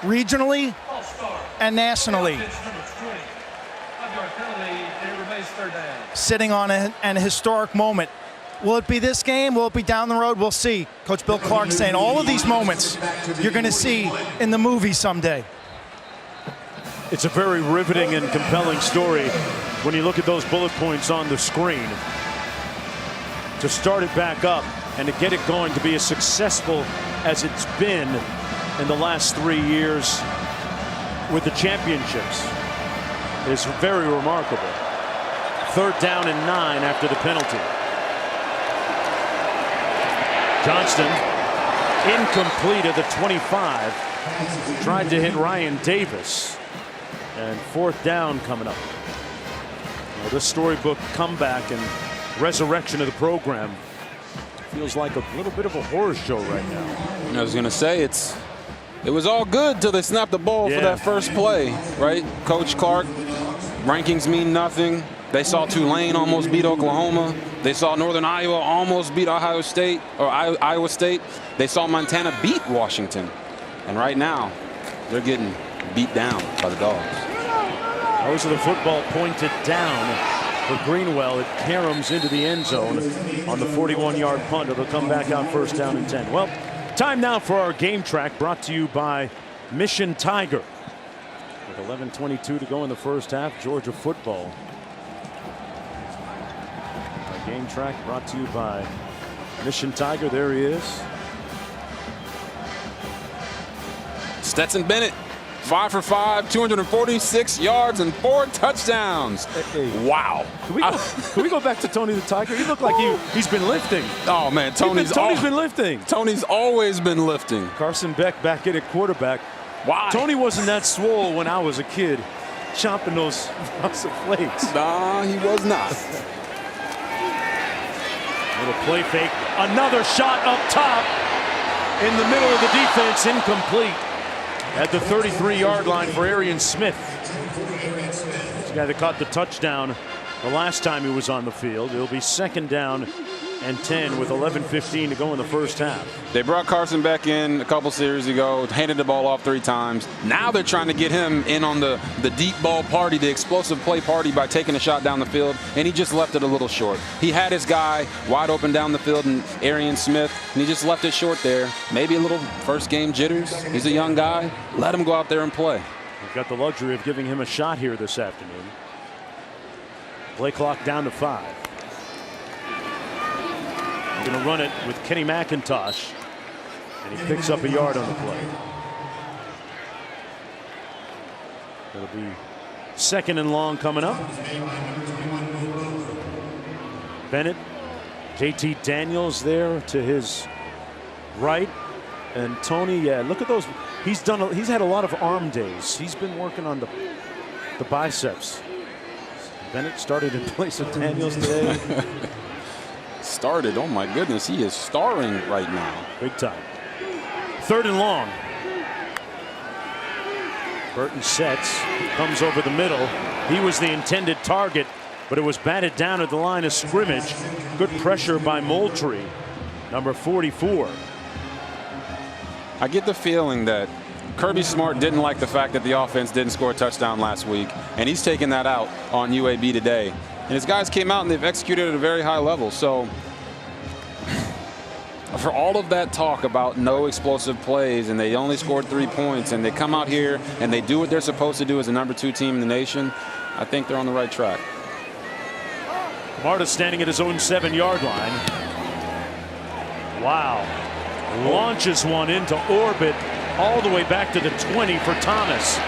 regionally and nationally. Sitting on an historic moment. Will it be this game? Will it be down the road? We'll see. Coach Bill Clark saying all of these moments you're going to see in the movie someday. It's a very riveting and compelling story when you look at those bullet points on the screen. To start it back up and to get it going, to be as successful as it's been in the last 3 years with the championships is very remarkable. 3rd down and 9 after the penalty. Johnston incomplete at the 25. Tried to hit Ryan Davis. And 4th down coming up. Well, this storybook comeback and resurrection of the program feels like a little bit of a horror show right now. I was going to say, it was all good till they snapped the ball for that first play, right? Coach Clark, rankings mean nothing. They saw Tulane almost beat Oklahoma. They saw Northern Iowa almost beat Ohio State, or Iowa State. They saw Montana beat Washington. And right now, they're getting beat down by the Dogs. Those are the football pointed down for Greenwell. It caroms into the end zone on the 41-yard punt. It'll come back out 1st down and 10. Well, time now for our game track, brought to you by Mission Tiger. With 11:22 to go in the first half, Georgia football. Our game track brought to you by Mission Tiger. There he is. Stetson Bennett. 5 for 5, 246 yards and 4 touchdowns. Hey. Wow. Can we go back to Tony the Tiger? He looked like he's been lifting. Oh, man. Tony's been lifting. Tony's always been lifting. Carson Beck back in at quarterback. Why? Tony wasn't that swole when I was a kid, chomping those Frosted Flakes. Nah, he was not. Little play fake. Another shot up top in the middle of the defense, incomplete. At the 33-yard line for Arian Smith. This guy that caught the touchdown the last time he was on the field. It'll be 2nd down and 10 with 11:15 to go in the first half. They brought Carson back in a couple series ago, handed the ball off 3 times. Now they're trying to get him in on the deep ball party, the explosive play party, by taking a shot down the field, and he just left it a little short. He had his guy wide open down the field, and Arian Smith, and he just left it short there. Maybe a little first game jitters. He's a young guy. Let him go out there and play. We've got the luxury of giving him a shot here this afternoon. Play clock down to 5. Going to run it with Kenny McIntosh, and he picks up a yard on the play. It'll be 2nd and long coming up. Bennett, JT Daniels there to his right, and Tony. Yeah, look at those. He's had a lot of arm days. He's been working on the biceps. Bennett started in place of Daniels today. Started. Oh my goodness, he is starring right now. Big time. 3rd and long. Burton sets, comes over the middle. He was the intended target, but it was batted down at the line of scrimmage. Good pressure by Moultrie, number 44. I get the feeling that Kirby Smart didn't like the fact that the offense didn't score a touchdown last week, and he's taking that out on UAB today. And his guys came out and they've executed at a very high level. So for all of that talk about no explosive plays and they only scored 3 points, and they come out here and they do what they're supposed to do as the number 2 team in the nation, I think they're on the right track. Marta standing at his own 7-yard line. Wow. Launches one into orbit all the way back to the 20 for Thomas.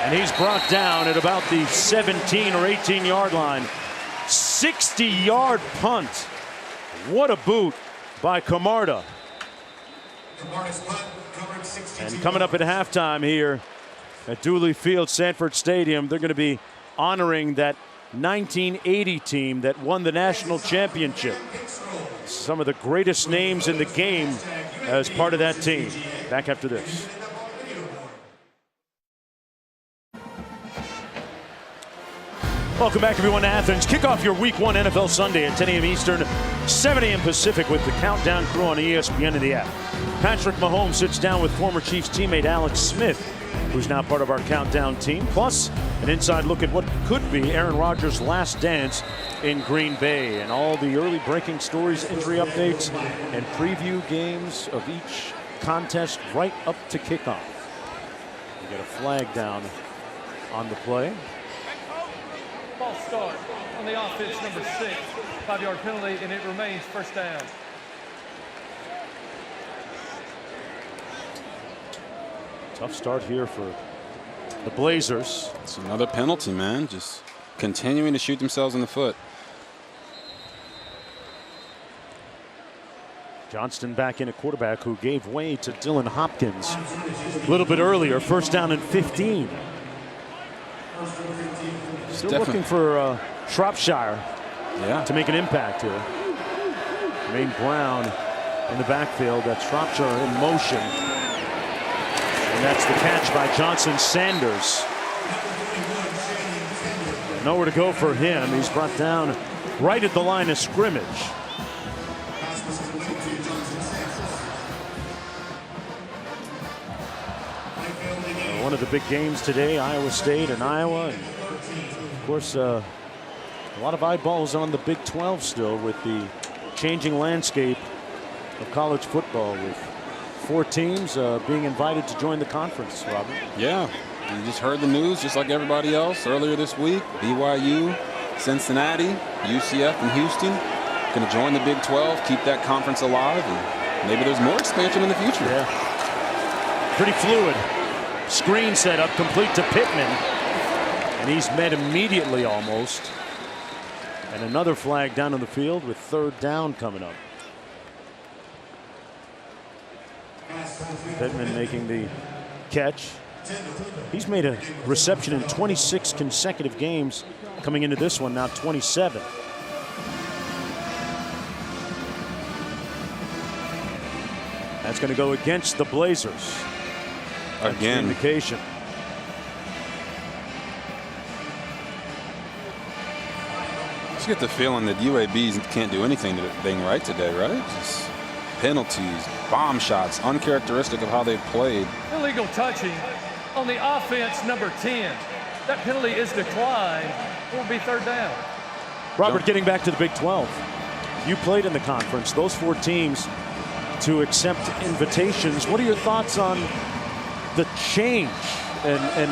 And he's brought down at about the 17 or 18-yard line. 60-yard punt. What a boot by Camarda. And coming up at halftime here at Dooley Field, Sanford Stadium, they're going to be honoring that 1980 team that won the national championship. Some of the greatest names in the game as part of that team. Back after this. Welcome back, everyone, to Athens. Kick off your Week 1 NFL Sunday at 10 a.m. Eastern, 7 a.m. Pacific with the Countdown crew on ESPN and the app. Patrick Mahomes sits down with former Chiefs teammate Alex Smith, who's now part of our Countdown team, plus an inside look at what could be Aaron Rodgers' last dance in Green Bay, and all the early breaking stories, injury updates, and preview games of each contest right up to kickoff. We get a flag down on the play. False start on the offense, number 6, 5-yard penalty, and it remains 1st down. Tough start here for the Blazers. It's another penalty, man. Just continuing to shoot themselves in the foot. Johnston back in at quarterback, who gave way to Dylan Hopkins a little bit earlier. 1st down and 15. Still looking for Shropshire to make an impact here. Jermaine Brown in the backfield. That's Shropshire in motion. And that's the catch by Johnson Sanders. Nowhere to go for him. He's brought down right at the line of scrimmage. One of the big games today, Iowa State and Iowa. And of course, a lot of eyeballs on the Big 12 still, with the changing landscape of college football, with 4 teams being invited to join the conference, Robert. Yeah, you just heard the news just like everybody else earlier this week. BYU, Cincinnati, UCF, and Houston going to join the Big 12, keep that conference alive, and maybe there's more expansion in the future. Yeah. Pretty fluid. Screen set up, complete to Pittman. And he's met immediately almost. And another flag down on the field with 3rd down coming up. Pittman making the catch. He's made a reception in 26 consecutive games coming into this one, now 27. That's going to go against the Blazers. again. Communication. I just get the feeling that UAB can't do anything right today, right? Just penalties, bomb shots, uncharacteristic of how they've played. Illegal touching on the offense, number 10. That penalty is declined. It will be third down. Robert, getting back to the Big 12. You played in the conference. Those 4 teams to accept invitations. What are your thoughts on the change and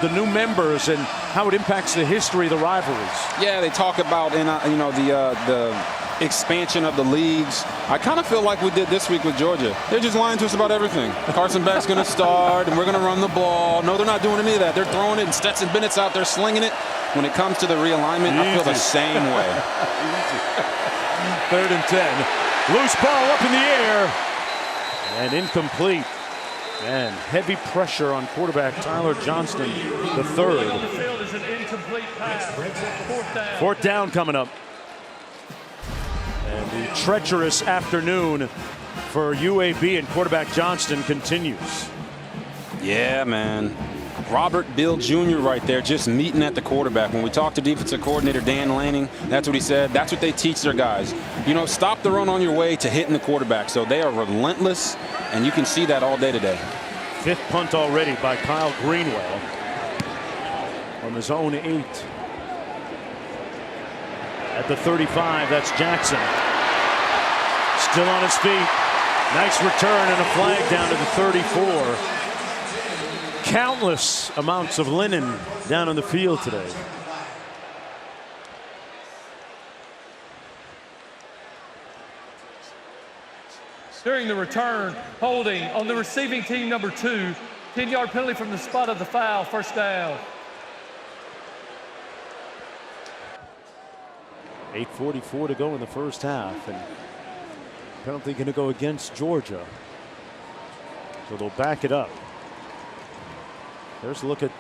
the new members and how it impacts the history of the rivalries? Yeah, they talk about the expansion of the leagues. I kind of feel like we did this week with Georgia. They're just lying to us about everything. Carson Beck's going to start, and we're going to run the ball. No, they're not doing any of that. They're throwing it, and Stetson Bennett's out there slinging it. When it comes to the realignment, I feel the same way. 3rd and 10. Loose ball up in the air. And incomplete. And heavy pressure on quarterback Tyler Johnston, the third. On the field is an incomplete pass. 4th down. 4th down coming up. And the treacherous afternoon for UAB and quarterback Johnston continues. Yeah, man. Robert Bill Jr. right there just meeting at the quarterback. When we talked to defensive coordinator Dan Lanning, that's what he said. That's what they teach their guys. You know, stop the run on your way to hitting the quarterback. So they are relentless, and you can see that all day today. 5th punt already by Kyle Greenwell from his own 8. At the 35, that's Jackson. Still on his feet. Nice return and a flag down to the 34. Countless amounts of linen down on the field today. During the return, holding on the receiving team, number 2. 10-yard penalty from the spot of the foul. 1st down. 8:44 to go in the first half, and penalty going to go against Georgia. So they'll back it up. There's a look at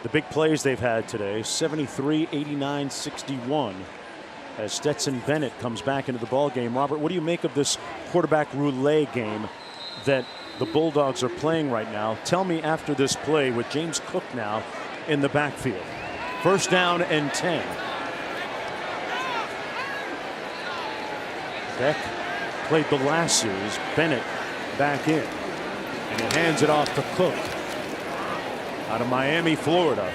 the big plays they've had today. 73, 89, 61. As Stetson Bennett comes back into the ball game. Robert, what do you make of this quarterback roulette game that the Bulldogs are playing right now? Tell me after this play with James Cook now in the backfield. 1st down and 10. Beck played the last series. Bennett back in. And he hands it off to Cook out of Miami, Florida.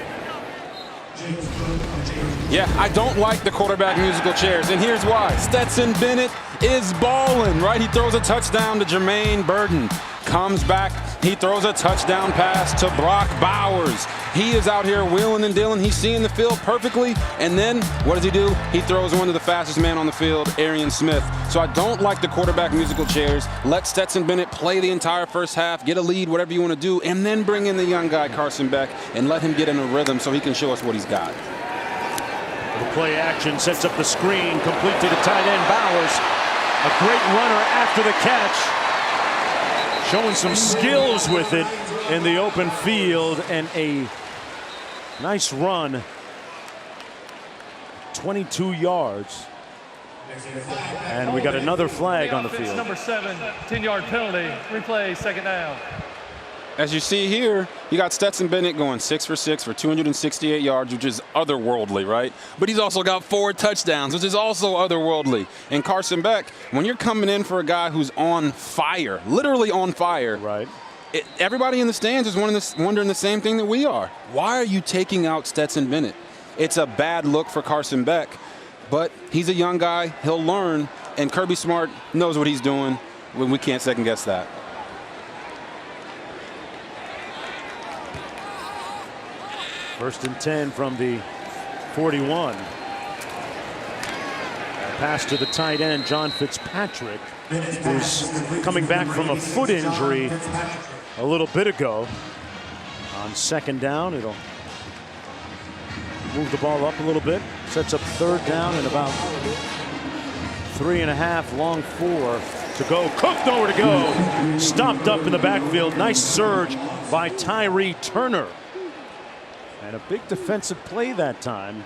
Yeah, I don't like the quarterback musical chairs, and here's why. Stetson Bennett is balling, right? He throws a touchdown to Jermaine Burton. Comes back, he throws a touchdown pass to Brock Bowers. He is out here wheeling and dealing. He's seeing the field perfectly, and then what does he do? He throws one to the fastest man on the field, Arian Smith. So I don't like the quarterback musical chairs. Let Stetson Bennett play the entire first half, get a lead, whatever you want to do, and then bring in the young guy, Carson Beck, and let him get in a rhythm so he can show us what he's got. The play action sets up the screen, complete to the tight end, Bowers. A great runner after the catch. Showing some skills with it in the open field, and a nice run. 22 yards. And we got another flag on the field. Number 7, 10-yard penalty. Replay, 2nd down. As you see here, you got Stetson Bennett going 6 for 6 for 268 yards, which is otherworldly, right? But he's also got 4 touchdowns, which is also otherworldly. And Carson Beck, when you're coming in for a guy who's on fire, literally on fire, right? Everybody in the stands is wondering the same thing that we are. Why are you taking out Stetson Bennett? It's a bad look for Carson Beck, but he's a young guy. He'll learn, and Kirby Smart knows what he's doing. We can't second guess that. First and 10 from the 41. Pass to the tight end, John Fitzpatrick, who's coming back from a foot injury a little bit ago. On 2nd down, it'll move the ball up a little bit. Sets up 3rd down and about 3.5, long 4 to go. Cook nowhere to go. Stopped up in the backfield. Nice surge by Tyree Turner. And a big defensive play that time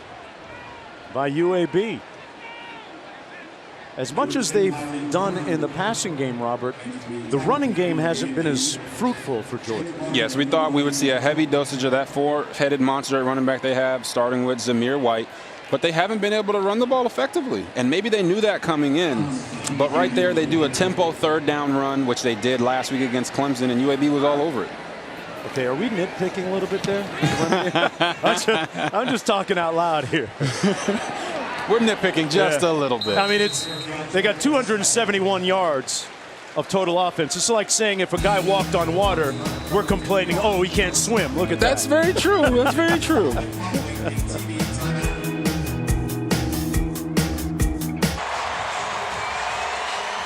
by UAB. as much as they've done in the passing game, Robert, the running game hasn't been as fruitful for Georgia. Yes, we thought we would see a heavy dosage of that four-headed monster at running back they have, starting with Zamir White. But they haven't been able to run the ball effectively. And maybe they knew that coming in. But right there, they do a tempo third down run, which they did last week against Clemson, and UAB was all over it. Okay, are we nitpicking a little bit there? I'm just talking out loud here. We're nitpicking just a little bit. I mean, they got 271 yards of total offense. It's like saying if a guy walked on water, we're complaining, oh, he can't swim. Look at that. That's very true. That's very true.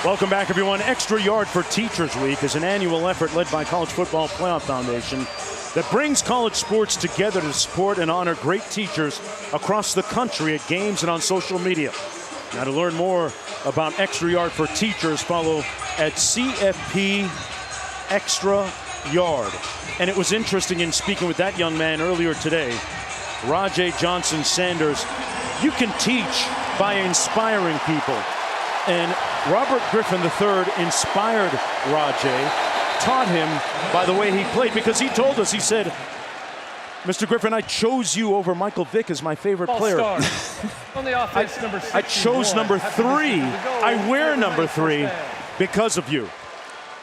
Welcome back, everyone. Extra Yard for Teachers Week is an annual effort led by College Football Playoff Foundation that brings college sports together to support and honor great teachers across the country at games and on social media. Now, to learn more about Extra Yard for Teachers, follow at CFP Extra Yard. And it was interesting in speaking with that young man earlier today, Rajay Johnson Sanders. You can teach by inspiring people. And Robert Griffin III inspired Rajay, taught him by the way he played, because he told us, he said, Mr. Griffin, I chose you over Michael Vick as my favorite player. On the offense, number 61. I chose number 3. I wear number 3 because of you.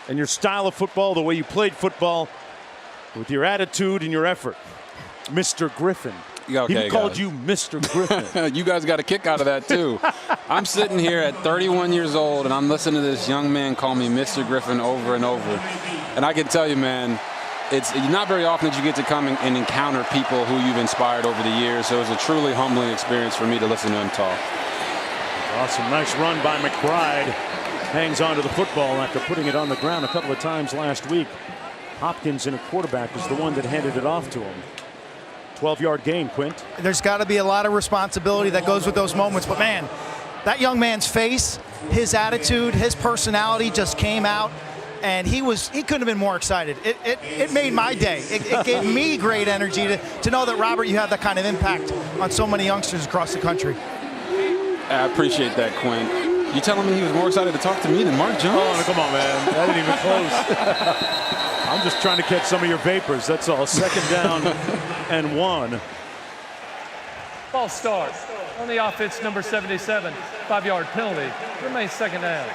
And your style of football, the way you played football, with your attitude and your effort. Mr. Griffin. Okay, he called you Mr. Griffin. You guys got a kick out of that, too. I'm sitting here at 31 years old, and I'm listening to this young man call me Mr. Griffin over and over. And I can tell you, man, it's not very often that you get to come and encounter people who you've inspired over the years. So it was a truly humbling experience for me to listen to him talk. Awesome. Nice run by McBride. Hangs on to the football after putting it on the ground a couple of times last week. Hopkins, in a quarterback, is the one that handed it off to him. 12-yard gain, Quint. There's got to be a lot of responsibility that goes with those moments. But, man, that young man's face, his attitude, his personality just came out. And he couldn't have been more excited. It made my day. It gave me great energy to know that, Robert, you have that kind of impact on so many youngsters across the country. I appreciate that, Quint. You telling me he was more excited to talk to me than Mark Jones? Oh, come on, man. That ain't even close. I'm just trying to catch some of your vapors. That's all. Second down and 1. False start. On the offense, number 77. 5-yard penalty. Remains second down.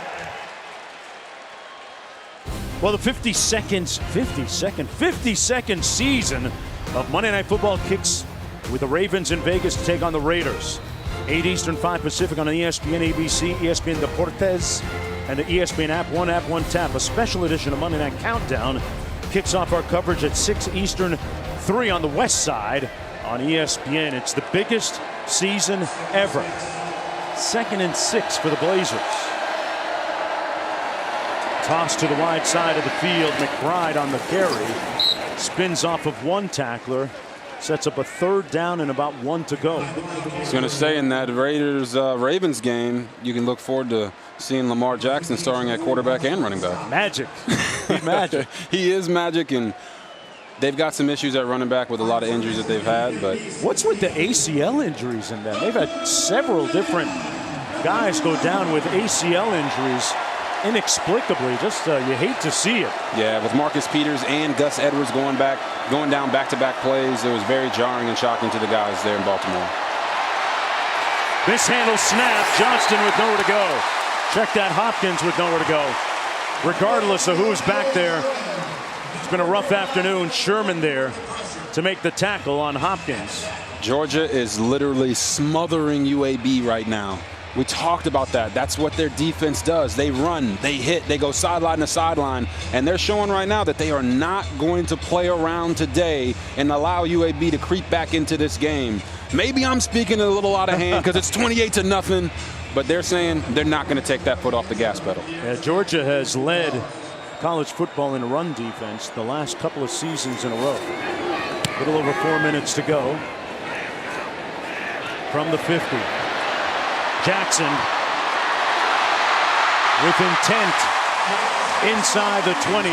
Well, the 52nd season of Monday Night Football kicks with the Ravens in Vegas to take on the Raiders. 8 Eastern, 5 Pacific on ESPN, ABC, ESPN Deportes, and the ESPN app, one tap. A special edition of Monday Night Countdown kicks off our coverage at 6 Eastern, 3 on the west side on ESPN. It's the biggest season ever. 2nd and 6 for the Blazers. Toss to the wide side of the field. McBride on the carry. Spins off of one tackler. Sets up a 3rd down and about 1 to go. I was going to say, in that Raiders-Ravens game, you can look forward to seeing Lamar Jackson starring at quarterback and running back. Magic. He's magic. He is magic, and they've got some issues at running back with a lot of injuries that they've had. But what's with the ACL injuries in them? They've had several different guys go down with ACL injuries inexplicably. Just you hate to see it. Yeah, with Marcus Peters and Gus Edwards going down back-to-back plays, it was very jarring and shocking to the guys there in Baltimore. Mishandle snap. Johnston with nowhere to go. Check that. Hopkins with nowhere to go. Regardless of who's back there, it's been a rough afternoon. Sherman there to make the tackle on Hopkins. Georgia is literally smothering UAB right now. We talked about that. That's what their defense does. They run, they hit, they go sideline to sideline, and they're showing right now that they are not going to play around today and allow UAB to creep back into this game. Maybe I'm speaking a little out of hand because it's 28-0, but they're saying they're not going to take that foot off the gas pedal. Yeah, Georgia has led college football in run defense the last couple of seasons in a row. A little over 4 minutes to go from the 50. Jackson with intent inside the 20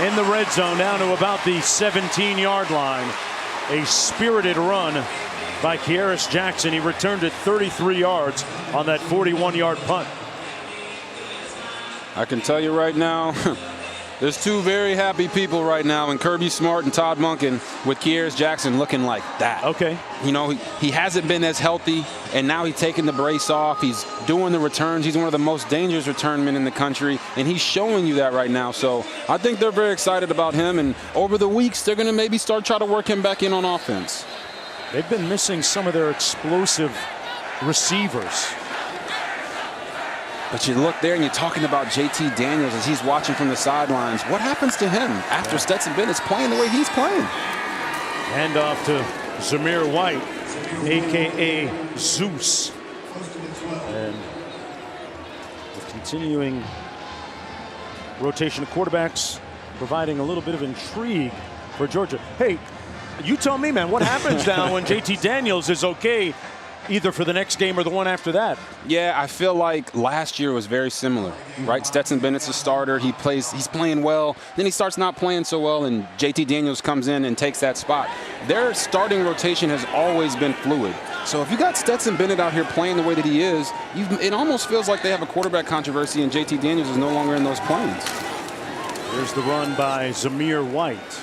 in the red zone down to about the 17-yard line. A spirited run by Kearis Jackson. He returned it 33 yards on that 41-yard punt. I can tell you right now, there's two very happy people right now in Kirby Smart and Todd Monken with Kearis Jackson looking like that. Okay. You know, he hasn't been as healthy, and now he's taking the brace off. He's doing the returns. He's one of the most dangerous return men in the country, and he's showing you that right now. So I think they're very excited about him, and over the weeks, they're going to maybe try to work him back in on offense. They've been missing some of their explosive receivers. But you look there and you're talking about JT Daniels as he's watching from the sidelines. What happens to him after Stetson Bennett's playing the way he's playing? Hand off to Zamir White, a.k.a. Zeus. And the continuing rotation of quarterbacks providing a little bit of intrigue for Georgia. Hey, you tell me, man, what happens now when JT Daniels is okay either for the next game or the one after that? Yeah, I feel like last year was very similar, right? Stetson Bennett's a starter. He's playing well. Then he starts not playing so well, and JT Daniels comes in and takes that spot. Their starting rotation has always been fluid. So if you got Stetson Bennett out here playing the way that he is, it almost feels like they have a quarterback controversy, and JT Daniels is no longer in those planes. There's the run by Zamir White.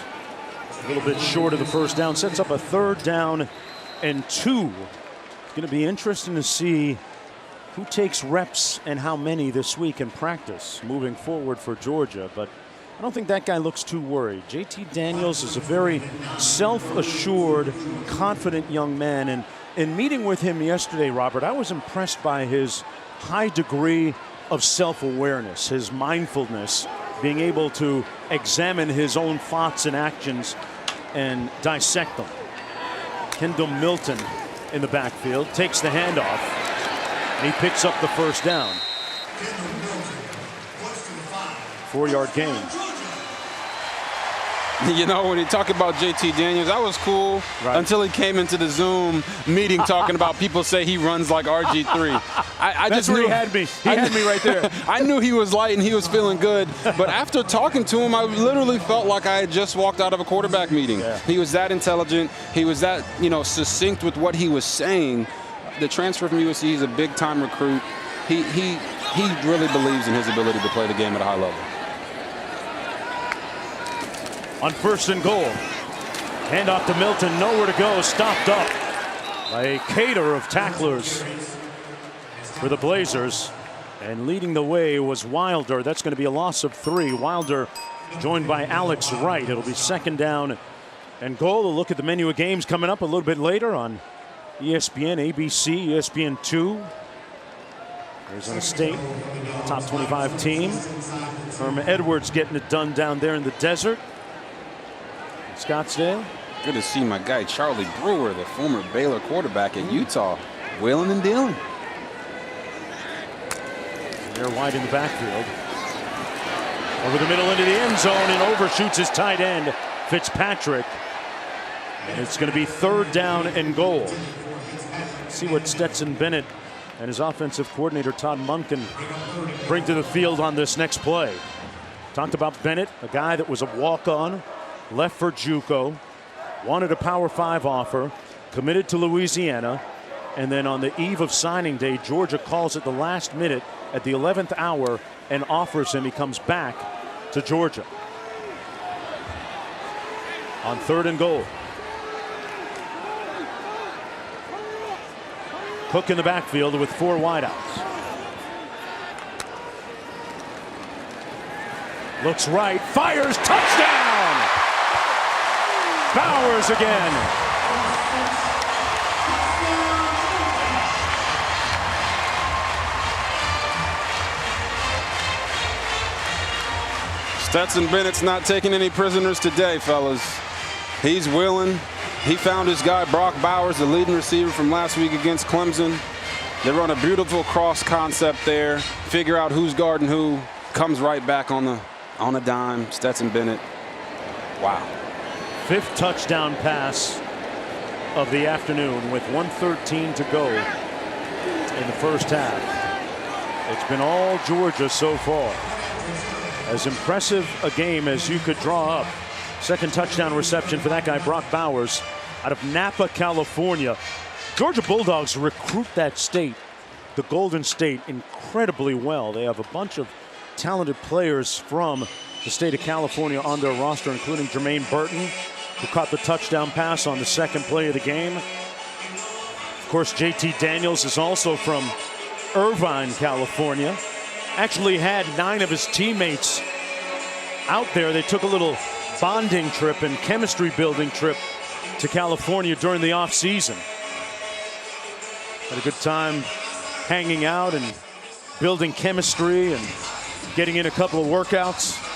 A little bit short of the first down. Sets up a 3rd down and 2. It's going to be interesting to see who takes reps and how many this week in practice moving forward for Georgia. But I don't think that guy looks too worried. JT Daniels is a very self-assured, confident young man. And in meeting with him yesterday, Robert, I was impressed by his high degree of self-awareness, his mindfulness, being able to examine his own thoughts and actions and dissect them. Kendall Milton in the backfield takes the handoff, and he picks up the first down. 4-yard gain. You know, when you talk about JT Daniels, that was cool until he came into the Zoom meeting talking about people say he runs like RG3. That's where he had me. He had me right there. I knew he was light and he was feeling good, but after talking to him, I literally felt like I had just walked out of a quarterback meeting. Yeah. He was that intelligent. He was that, succinct with what he was saying. The transfer from USC, he's a big-time recruit. He really believes in his ability to play the game at a high level. On 1st and goal, handoff to Milton, nowhere to go, stopped up by a cater of tacklers for the Blazers, and leading the way was Wilder. That's going to be a loss of 3. Wilder joined by Alex Wright. It'll be 2nd down and goal. A look at the menu of games coming up a little bit later on ESPN, ABC, ESPN2. Arizona State, top 25 team. Herman Edwards getting it done down there in the desert. Scottsdale. Good to see my guy Charlie Brewer, the former Baylor quarterback at Utah, wheeling and dealing. They're wide in the backfield. Over the middle into the end zone and overshoots his tight end, Fitzpatrick. And it's going to be 3rd down and goal. Let's see what Stetson Bennett and his offensive coordinator Todd Monken bring to the field on this next play. Talked about Bennett, a guy that was a walk-on, left for JUCO, wanted a Power 5 offer, committed to Louisiana, and then on the eve of signing day, Georgia calls at the last minute at the 11th hour and offers him. He comes back to Georgia. On 3rd and goal. Cook in the backfield with 4 wideouts. Looks right, fires, touchdown! Bowers again. Stetson Bennett's not taking any prisoners today, fellas. He's willing. He found his guy Brock Bowers, the leading receiver from last week against Clemson. They run a beautiful cross concept there, figure out who's guarding who, comes right back on a dime. Stetson Bennett. Wow. 5th touchdown pass of the afternoon with 1:13 to go in the first half. It's been all Georgia so far. As impressive a game as you could draw up. 2nd touchdown reception for that guy, Brock Bowers, out of Napa, California. Georgia Bulldogs recruit that state, the Golden State, incredibly well. They have a bunch of talented players from the state of California on their roster, including Jermaine Burton, who caught the touchdown pass on the second play of the game. Of course, JT Daniels is also from Irvine, California. Actually had 9 of his teammates out there. They took a little bonding trip and chemistry building trip to California during the off season. Had a good time hanging out and building chemistry and getting in a couple of workouts.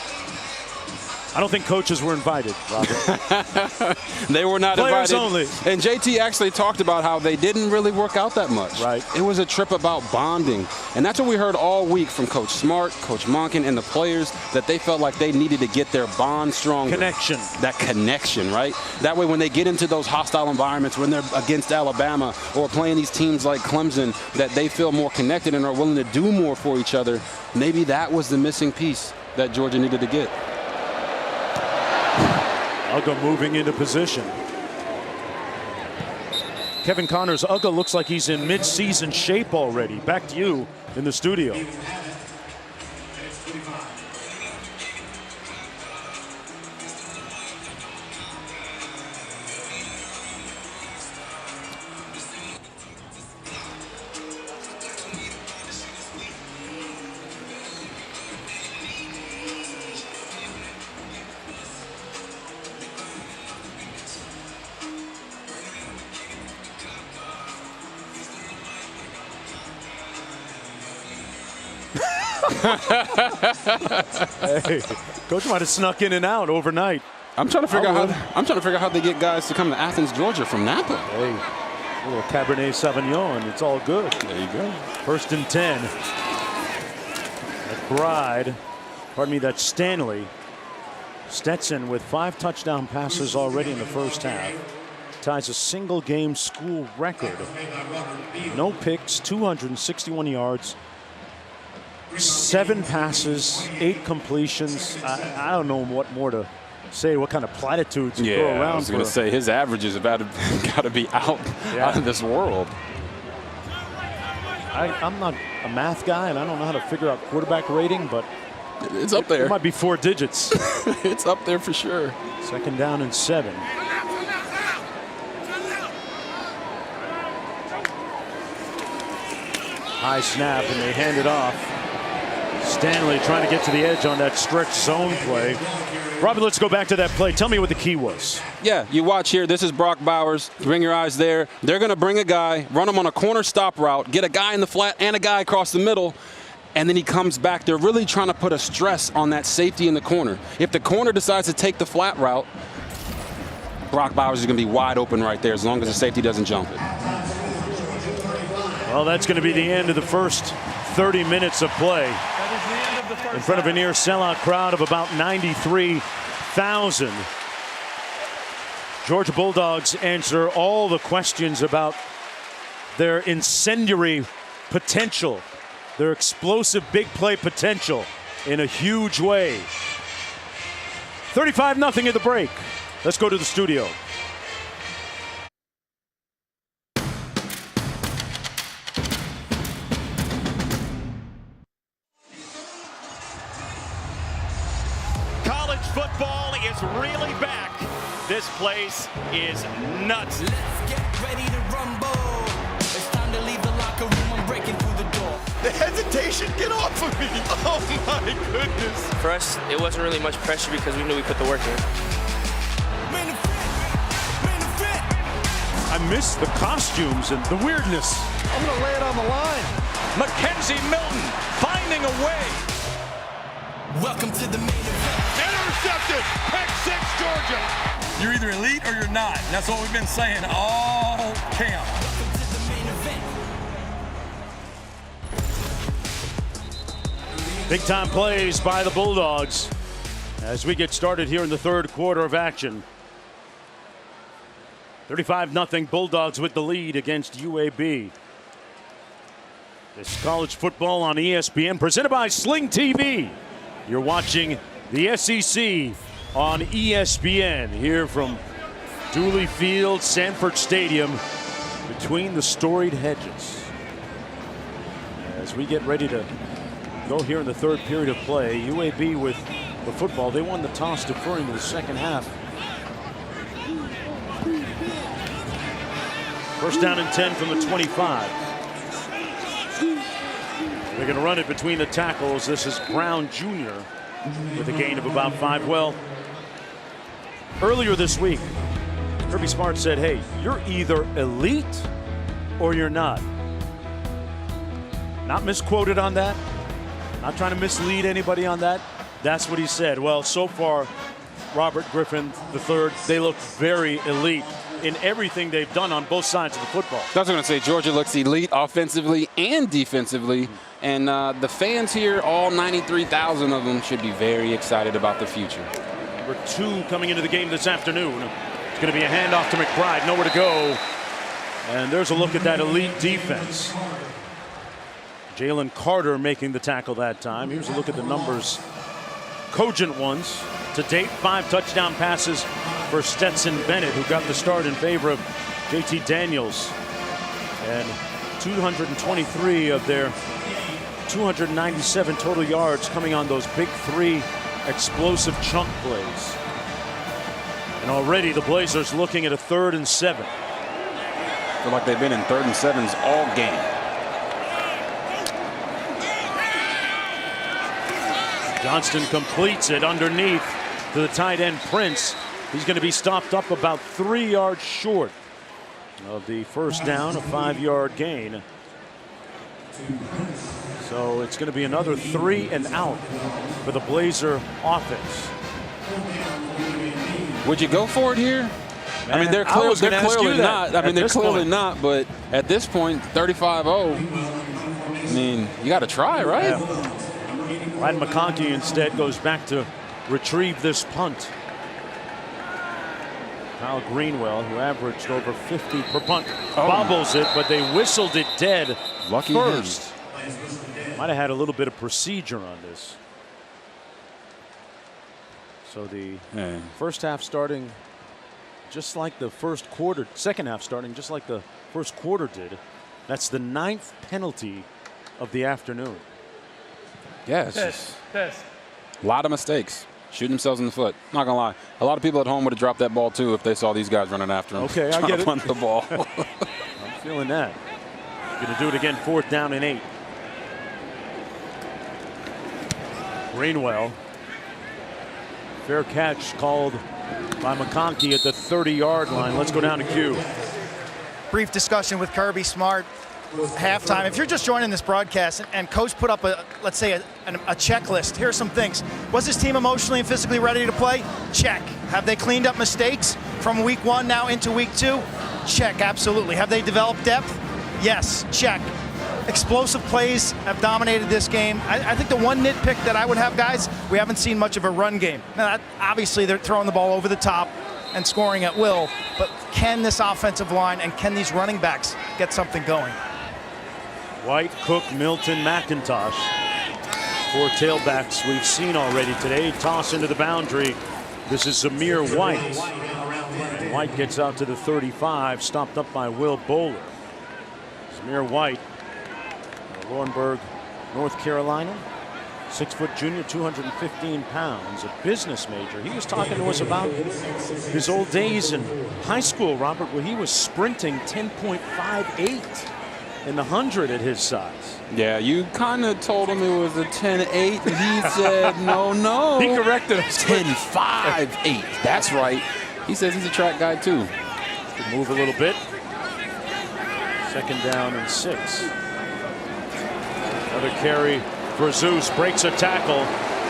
I don't think coaches were invited, Robert. They were not Players invited. only. And JT actually talked about how they didn't really work out that much. Right. It was a trip about bonding. And that's what we heard all week from Coach Smart, Coach Monken, and the players, that they felt like they needed to get their bond stronger. Connection. That connection, right? That way when they get into those hostile environments, when they're against Alabama or playing these teams like Clemson, that they feel more connected and are willing to do more for each other. Maybe that was the missing piece that Georgia needed to get. Uga moving into position. Kevin Connors, Uga looks like he's in mid-season shape already. Back to you in the studio. Hey, coach might have snuck in and out overnight. I'm trying to figure out how they get guys to come to Athens, Georgia from Napa. Hey, a little Cabernet Sauvignon, it's all good. There you go. 1st and 10. That's Stanley. Stetson with 5 touchdown passes already in the first half. Ties a single game school record. No picks, 261 yards. 7 passes, 8 completions. I don't know what more to say, what kind of platitudes you throw around. I was going to say his averages have got to be out of this world. I'm not a math guy, and I don't know how to figure out quarterback rating, but it's up there. It might be 4 digits. It's up there for sure. 2nd down and 7. High snap, and they hand it off. Stanley trying to get to the edge on that stretch zone play. Robbie, let's go back to that play. Tell me what the key was. Yeah, you watch here. This is Brock Bowers. Bring your eyes there. They're going to bring a guy, run him on a corner stop route, get a guy in the flat and a guy across the middle, and then he comes back. They're really trying to put a stress on that safety in the corner. If the corner decides to take the flat route, Brock Bowers is going to be wide open right there as long as the safety doesn't jump it. Well, that's going to be the end of the first 30 minutes of play. In front of a near sellout crowd of about 93,000. Georgia Bulldogs answer all the questions about their incendiary potential, their explosive big play potential in a huge way. 35-0 at the break. Let's go to the studio. Football is really back. This place is nuts. Let's get ready to rumble. It's time to leave the locker room. I'm breaking through the door. The hesitation, get off of me. Oh my goodness. For us, it wasn't really much pressure because we knew we put the work in. I miss the costumes and the weirdness. I'm going to lay it on the line. Mackenzie Milton finding a way. Welcome to the main event. Intercepted. Pick 6, Georgia. You're either elite or you're not. That's what we've been saying all camp. Welcome to the main event. Big time plays by the Bulldogs as we get started here in the third quarter of action. 35-0 Bulldogs with the lead against UAB. This college football on ESPN presented by Sling TV. You're watching the SEC on ESPN here from Dooley Field, Sanford Stadium. between the storied hedges. As we get ready to go here in the third period of play, UAB with the football. They won the toss, deferring to the second half. First down and 10 from the 25. They're going to run it between the tackles. This is Brown Jr. with a gain of about 5. Well, earlier this week, Kirby Smart said, hey, you're either elite or you're not. Not misquoted on that. Not trying to mislead anybody on that. That's what he said. Well, so far, Robert Griffin III, they look very elite in everything they've done on both sides of the football. That's what I'm going to say. Georgia looks elite offensively and defensively. And the fans here, all 93,000 of them, should be very excited about the future. Number 2 coming into the game this afternoon. It's going to be a handoff to McBride. Nowhere to go. And there's a look at that elite defense. Jalen Carter making the tackle that time. Here's a look at the numbers. Cogent ones. To date, 5 touchdown passes for Stetson Bennett, who got the start in favor of JT Daniels. And 223 of their 297 total yards coming on those big 3 explosive chunk plays. And already the Blazers looking at a 3rd and 7. Feel like they've been in 3rd and 7s all game. Johnston completes it underneath to the tight end Prince. He's going to be stopped up about 3 yards short of the first down, a 5-yard gain. So it's going to be another 3 and out for the Blazer offense. Would you go for it here? Man, I mean, they're clearly not. I mean, they're clearly not. But at this point, 35-0. I mean, you got to try, right? Yeah. Ryan McConkey instead goes back to retrieve this punt. Kyle Greenwell, who averaged over 50 per punt, bobbles it, but they whistled it dead. Lucky first. Might have had a little bit of procedure on this. So the first half starting just like the first quarter, second half starting just like the first quarter did. That's the 9th penalty of the afternoon. Yes. A lot of mistakes. Shooting themselves in the foot. Not gonna lie. A lot of people at home would have dropped that ball too if they saw these guys running after them. Okay, I get it. Punt the ball. I'm feeling that. Gonna do it again, 4th down and 8. Greenwell. Fair catch called by McConkey at the 30-yard line. Let's go down to Q. Brief discussion with Kirby Smart. Halftime. If you're just joining this broadcast and coach put up let's say a checklist, here's some things. Was this team emotionally and physically ready to play? Check. Have they cleaned up mistakes from week 1 now into week 2? Check, absolutely. Have they developed depth? Yes, check. Explosive plays have dominated this game. I think the one nitpick that I would have, guys, we haven't seen much of a run game. Now, obviously, they're throwing the ball over the top and scoring at will, but can this offensive line and can these running backs get something going? White, Cook, Milton, McIntosh. 4 tailbacks we've seen already today. Toss into the boundary. This is Zamir White. And White gets out to the 35, stopped up by Will Bowler. Zamir White, Laurinburg, North Carolina. 6-foot junior, 215 pounds, a business major. He was talking to us about his old days in high school, Robert, where he was sprinting 10.58. in the 100 at his size. Yeah, you kind of told him it was a 10.8, and he said, no. He corrected us. 10.58. That's right. He says he's a track guy, too. Could move a little bit. 2nd down and 6. Another carry for Zeus. Breaks a tackle.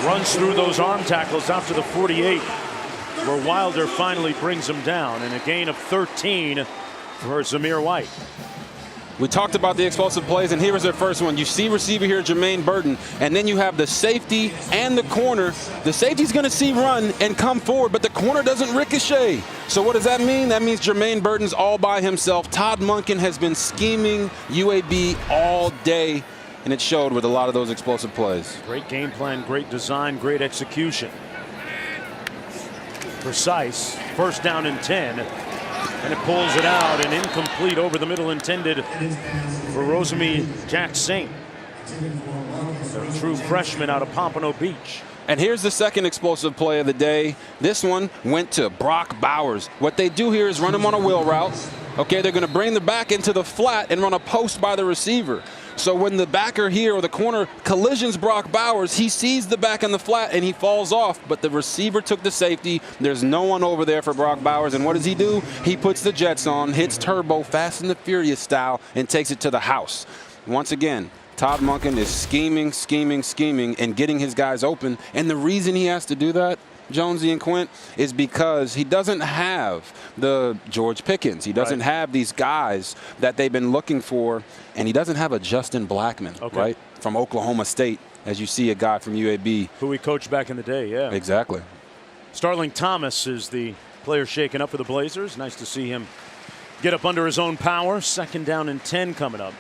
Runs through those arm tackles out to the 48, where Wilder finally brings him down. And a gain of 13 for Zamir White. We talked about the explosive plays, and here is their first one. You see receiver here, Jermaine Burton, and then you have the safety and the corner. The safety's going to see run and come forward, but the corner doesn't ricochet. So what does that mean? That means Jermaine Burton's all by himself. Todd Monken has been scheming UAB all day, and it showed with a lot of those explosive plays. Great game plan, great design, great execution. Precise. 1st down and 10. And it pulls it out, and incomplete over the middle, intended for Rosemy Jack Saint, a true freshman out of Pompano Beach. And here's the second explosive play of the day. This one went to Brock Bowers. What they do here is run him on a wheel route. Okay, they're going to bring the back into the flat and run a post by the receiver. So when the backer here or the corner collisions Brock Bowers, he sees the back in the flat and he falls off. But the receiver took the safety. There's no one over there for Brock Bowers. And what does he do? He puts the jets on, hits turbo, Fast and the Furious style, and takes it to the house. Once again, Todd Monken is scheming, and getting his guys open. And the reason he has to do that, Jonesy and Quint, is because he doesn't have the George Pickens. He doesn't have these guys that they've been looking for, and he doesn't have a Justin Blackman, right, from Oklahoma State, as you see a guy from UAB. Who we coached back in the day, yeah. Exactly. Starling Thomas is the player shaking up for the Blazers. Nice to see him get up under his own power. 2nd down and 10 coming up.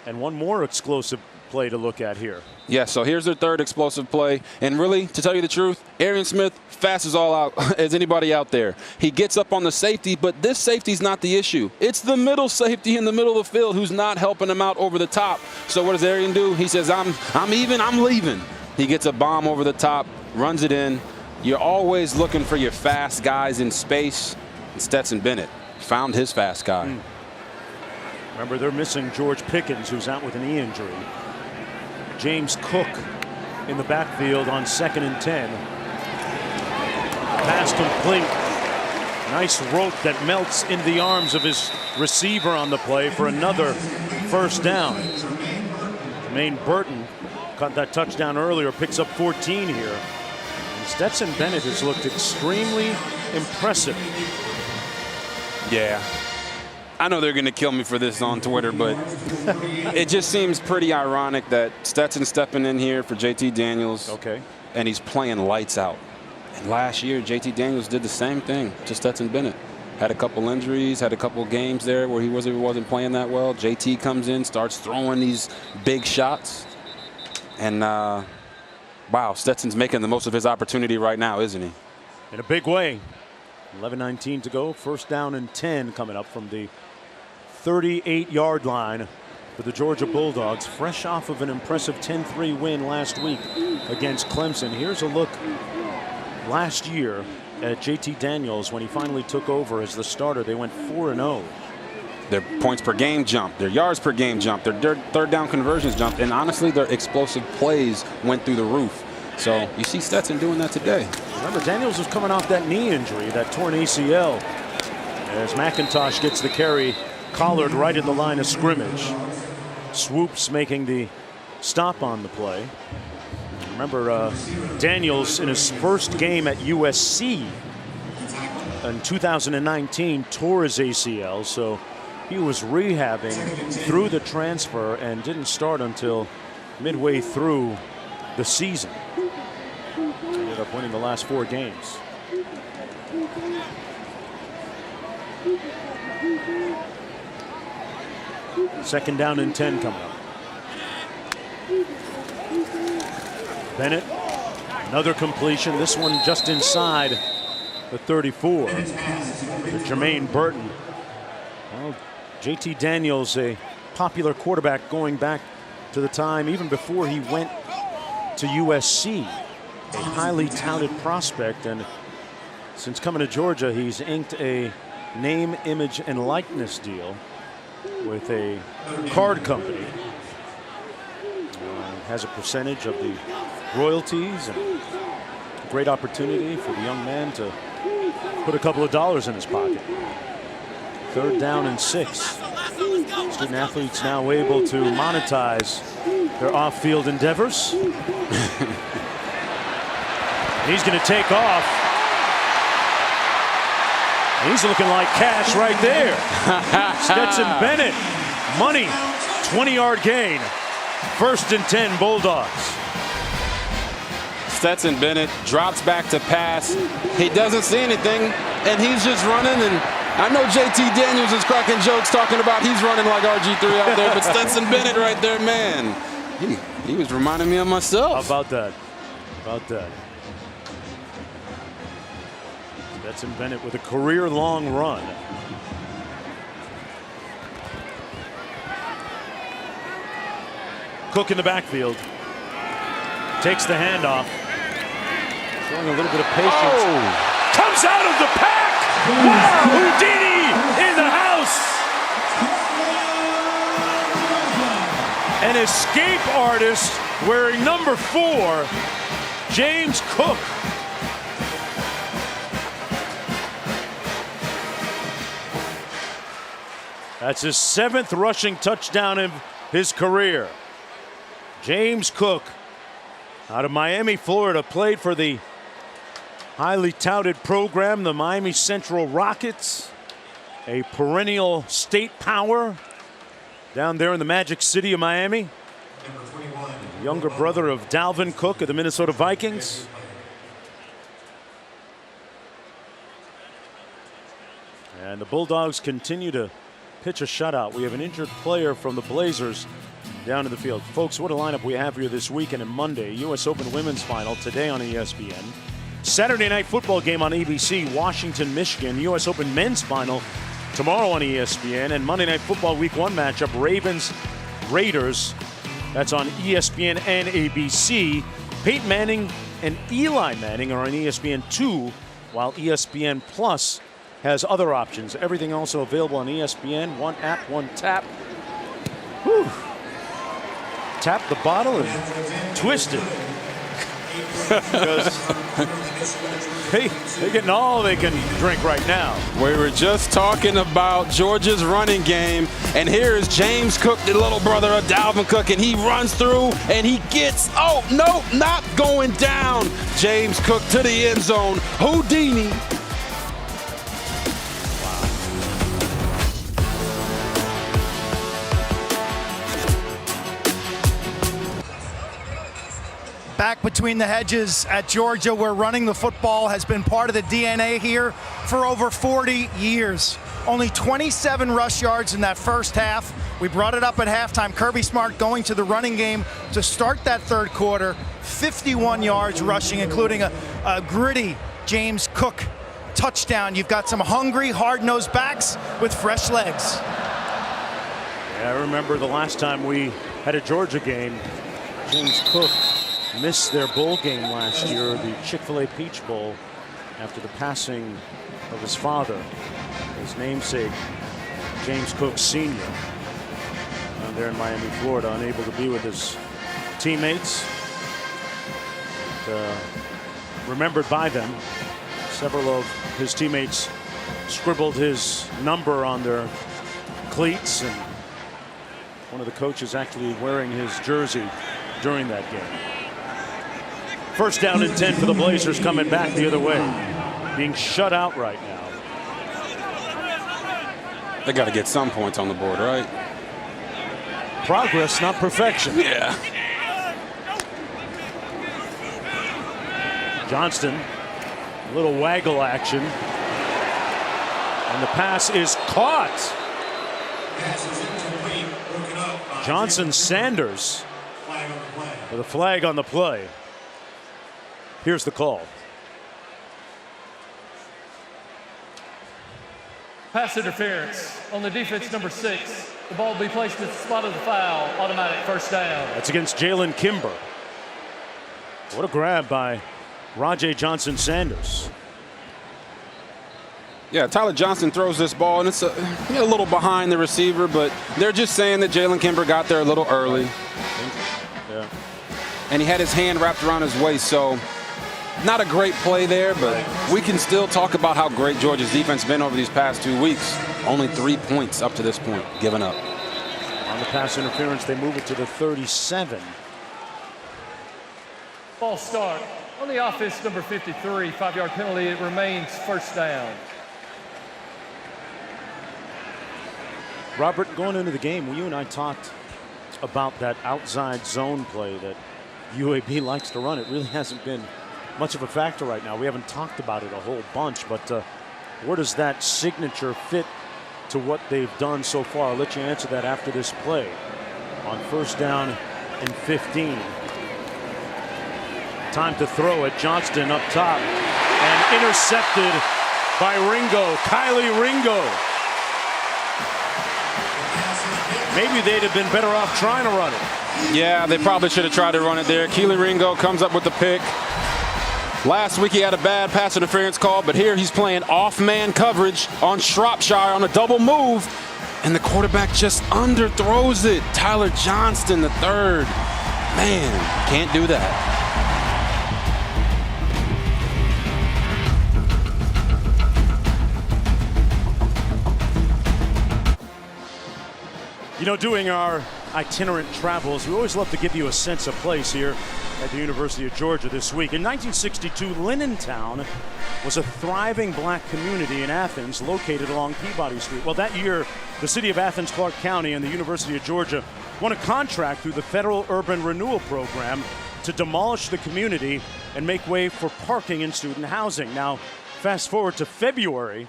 And one more explosive play to look at here. Yeah, so here's their third explosive play. And really, to tell you the truth, Arian Smith, fast as all out as anybody out there. He gets up on the safety, but this safety's not the issue. It's the middle safety in the middle of the field who's not helping him out over the top. So what does Arian do? He says, I'm leaving. He gets a bomb over the top, runs it in. You're always looking for your fast guys in space. And Stetson Bennett found his fast guy. Remember, they're missing George Pickens, who's out with a knee injury. James Cook in the backfield on 2nd and 10. Pass complete. Nice rope that melts into the arms of his receiver on the play for another 1st down. Jermaine Burton caught that touchdown earlier, picks up 14 here. And Stetson Bennett has looked extremely impressive. Yeah. I know they're going to kill me for this on Twitter, but it just seems pretty ironic that Stetson's stepping in here for JT Daniels. Okay. And he's playing lights out. And last year, JT Daniels did the same thing to Stetson Bennett. Had a couple injuries, had a couple games there where he wasn't playing that well. JT comes in, starts throwing these big shots. And, wow, Stetson's making the most of his opportunity right now, isn't he? In a big way. 11:19 to go. 1st down and 10 coming up from the 38-yard line for the Georgia Bulldogs, fresh off of an impressive 10-3 win last week against Clemson. Here's a look last year at JT Daniels when he finally took over as the starter. They went 4-0. Their points per game jumped, their yards per game jumped, their 3rd down conversions jumped, and honestly, their explosive plays went through the roof. So you see Stetson doing that today. Remember, Daniels was coming off that knee injury, that torn ACL. As McIntosh gets the carry, collared right at the line of scrimmage. Swoops making the stop on the play. Remember, Daniels in his first game at USC in 2019 tore his ACL, so he was rehabbing through the transfer and didn't start until midway through the season. Ended up winning the last 4 games. Second down and 10 coming up. Bennett, another completion. This one just inside the 34. To Jermaine Burton. Well, JT Daniels, a popular quarterback going back to the time even before he went to USC. A highly touted prospect, and since coming to Georgia, he's inked a name, image, and likeness deal with a card company. Has a percentage of the royalties, and a great opportunity for the young man to put a couple of dollars in his pocket. 3rd down and 6. Student athletes now able to monetize their off-field endeavors. He's going to take off. He's looking like cash right there. Stetson Bennett, money, 20-yard gain. 1st and 10 Bulldogs. Stetson Bennett drops back to pass. He doesn't see anything, and he's just running. And I know JT Daniels is cracking jokes talking about he's running like RG3 out there, but Stetson Bennett right there, man, he was reminding me of myself. How about that? How about that? Stetson Bennett with a career-long run. Cook in the backfield. Takes the handoff. Showing a little bit of patience. Oh. Comes out of the pack! Wow! Houdini in the house! An escape artist wearing number 4, James Cook. That's his 7th rushing touchdown in his career. James Cook, out of Miami, Florida, played for the highly touted program, the Miami Central Rockets, a perennial state power down there in the Magic City of Miami. Younger brother of Dalvin Cook of the Minnesota Vikings. And the Bulldogs continue to pitch a shutout. We have an injured player from the Blazers down in the field. Folks, what a lineup we have here this weekend and Monday. U.S. Open Women's Final today on ESPN. Saturday Night Football game on ABC, Washington, Michigan. U.S. Open Men's Final tomorrow on ESPN. And Monday Night Football Week 1 matchup, Ravens, Raiders. That's on ESPN and ABC. Peyton Manning and Eli Manning are on ESPN 2, while ESPN Plus has other options. Everything also available on ESPN. One app, one tap. Whew. Tap the bottle and twist it. Because they're getting all they can drink right now. We were just talking about Georgia's running game, and here is James Cook, the little brother of Dalvin Cook, and he runs through and he gets, oh no, not going down. James Cook to the end zone. Houdini. Back between the hedges at Georgia, where running the football has been part of the DNA here for over 40 years. Only 27 rush yards in that first half. We brought it up at halftime. Kirby Smart going to the running game to start that third quarter. 51 yards rushing, including a gritty James Cook touchdown. You've got some hungry, hard-nosed backs with fresh legs. Yeah, I remember the last time we had a Georgia game, James Cook missed their bowl game last year, the Chick-fil-A Peach Bowl, after the passing of his father, his namesake, James Cook Sr. Down there in Miami, Florida, unable to be with his teammates. But, remembered by them. Several of his teammates scribbled his number on their cleats, and one of the coaches actually wearing his jersey during that game. First down and 10 for the Blazers, coming back the other way. Being shut out right now. They got to get some points on the board, right? Progress, not perfection. Yeah. Johnston, a little waggle action. And the pass is caught. Johnson Sanders with a flag on the play. Here's the call. Pass interference on the defense number 6. The ball will be placed at the spot of the foul. Automatic first down. That's against Jalen Kimber. What a grab by Rajay Johnson Sanders. Yeah, Tyler Johnson throws this ball, and it's a little behind the receiver, but they're just saying that Jalen Kimber got there a little early. Yeah. And he had his hand wrapped around his waist, so not a great play there, but we can still talk about how great Georgia's defense has been over these past 2 weeks. Only 3 points up to this point, given up. On the pass interference, they move it to the 37. False start on the offense number 53. 5-yard penalty. It remains first down. Robert, going into the game, you and I talked about that outside zone play that UAB likes to run. It really hasn't been much of a factor right now. We haven't talked about it a whole bunch, but where does that signature fit to what they've done so far? I'll let you answer that after this play. On first down and 15. Time to throw it. Johnston up top and intercepted by Ringo, Kylie Ringo. Maybe they'd have been better off trying to run it. Yeah, they probably should have tried to run it there. Keely Ringo comes up with the pick. Last week he had a bad pass interference call, but here he's playing off-man coverage on Shropshire on a double move, and the quarterback just underthrows it. Tyler Johnston, the third. Man, can't do that. You know, doing our itinerant travels, we always love to give you a sense of place here at the University of Georgia this week. In 1962, Linnentown was a thriving black community in Athens located along Peabody Street. Well, that year, the city of Athens, Clark County, and the University of Georgia won a contract through the Federal Urban Renewal Program to demolish the community and make way for parking and student housing. Now, fast forward to February,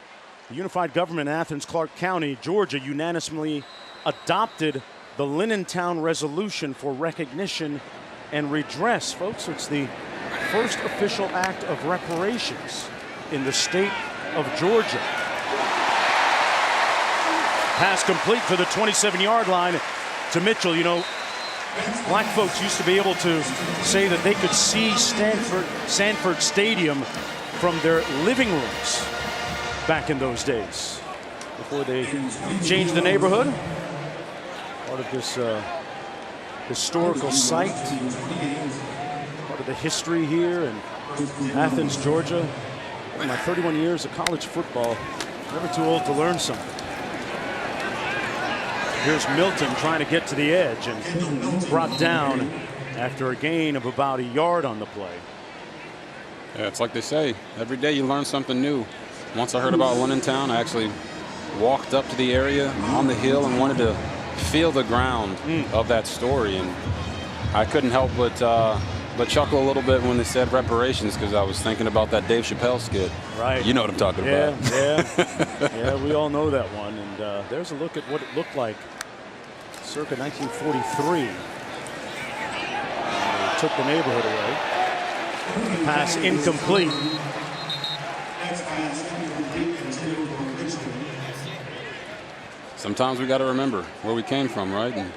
the unified government in Athens, Clark County, Georgia, unanimously adopted the Linnentown Resolution for Recognition and Redress. Folks, it's the first official act of reparations in the state of Georgia. Pass complete for the 27-yard line to Mitchell. You know, black folks used to be able to say that they could see Sanford Stadium from their living rooms back in those days before they changed the neighborhood. Part of this historical site, part of the history here in Athens, Georgia. In my 31 years of college football, never too old to learn something. Here's Milton trying to get to the edge and brought down after a gain of about a yard on the play. Yeah, it's like they say, every day you learn something new. Once I heard about Linnentown, I actually walked up to the area on the hill and wanted to feel the ground of that story, and I couldn't help but chuckle a little bit when they said reparations, because I was thinking about that Dave Chappelle skit. Right. You know what I'm talking about. Yeah, we all know that one. And there's a look at what it looked like circa 1943. They took the neighborhood away. Pass incomplete. Sometimes we got to remember where we came from, right? And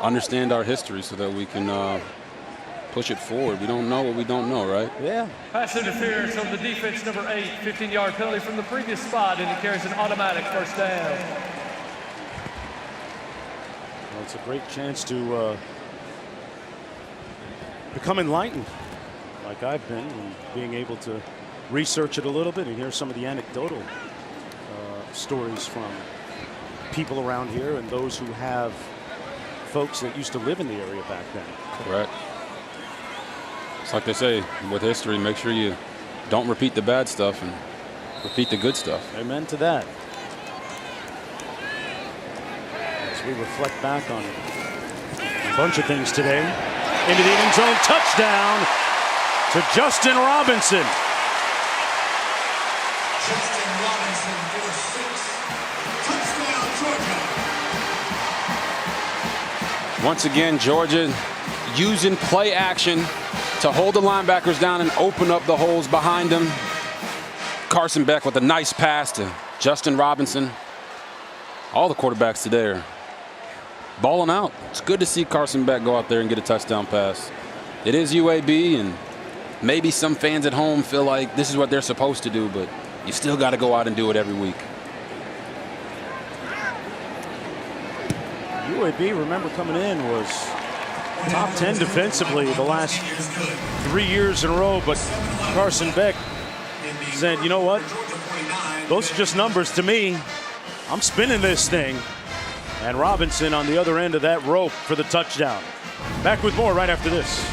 understand our history so that we can push it forward. We don't know what we don't know, right? Yeah. Pass interference on the defense, number 8, 15-yard penalty from the previous spot, and it carries an automatic first down. Well, it's a great chance to become enlightened, like I've been, and being able to research it a little bit and hear some of the anecdotal stories from people around here and those who have folks that used to live in the area back then. Correct. It's like they say with history, make sure you don't repeat the bad stuff and repeat the good stuff. Amen to that. As we reflect back on a bunch of things today, into the end zone, touchdown to Justin Robinson. Justin Robinson for 6. Touchdown, Georgia. Once again, Georgia using play action to hold the linebackers down and open up the holes behind them. Carson Beck with a nice pass to Justin Robinson. All the quarterbacks today are balling out. It's good to see Carson Beck go out there and get a touchdown pass. It is UAB, and maybe some fans at home feel like this is what they're supposed to do, but you still got to go out and do it every week. UAB, remember, coming in was top 10 defensively the last 3 years in a row, but Carson Beck said, you know what? Those are just numbers to me. I'm spinning this thing. And Robinson on the other end of that rope for the touchdown. Back with more right after this.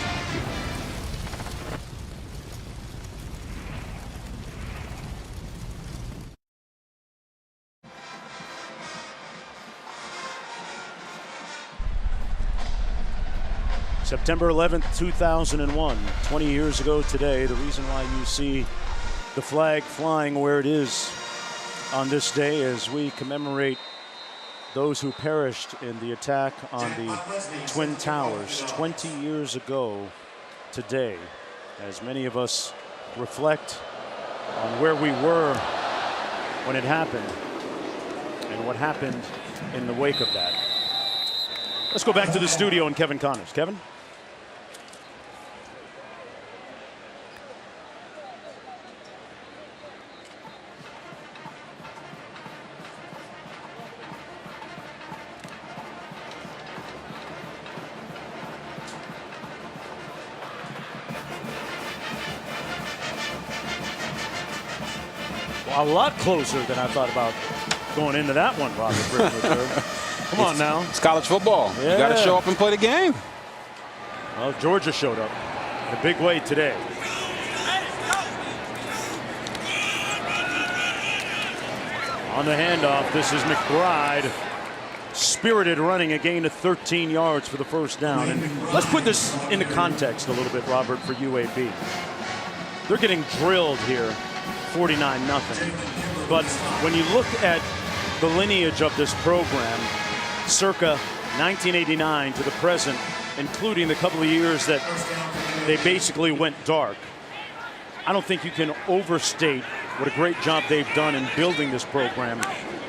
September 11th, 2001, 20 years ago today. The reason why you see the flag flying where it is on this day as we commemorate those who perished in the attack on the Twin Towers 20 years ago today, as many of us reflect on where we were when it happened and what happened in the wake of that. Let's go back to the studio and Kevin Connors. Kevin? A lot closer than I thought about going into that one, Robert. Come on now. It's college football. Yeah. You got to show up and play the game. Well, Georgia showed up in a big way today. On the handoff, this is McBride. Spirited running, a gain of 13 yards for the first down. And let's put this into context a little bit, Robert, for UAB. They're getting drilled here. 49-0. But when you look at the lineage of this program, circa 1989 to the present, including the couple of years that they basically went dark, I don't think you can overstate what a great job they've done in building this program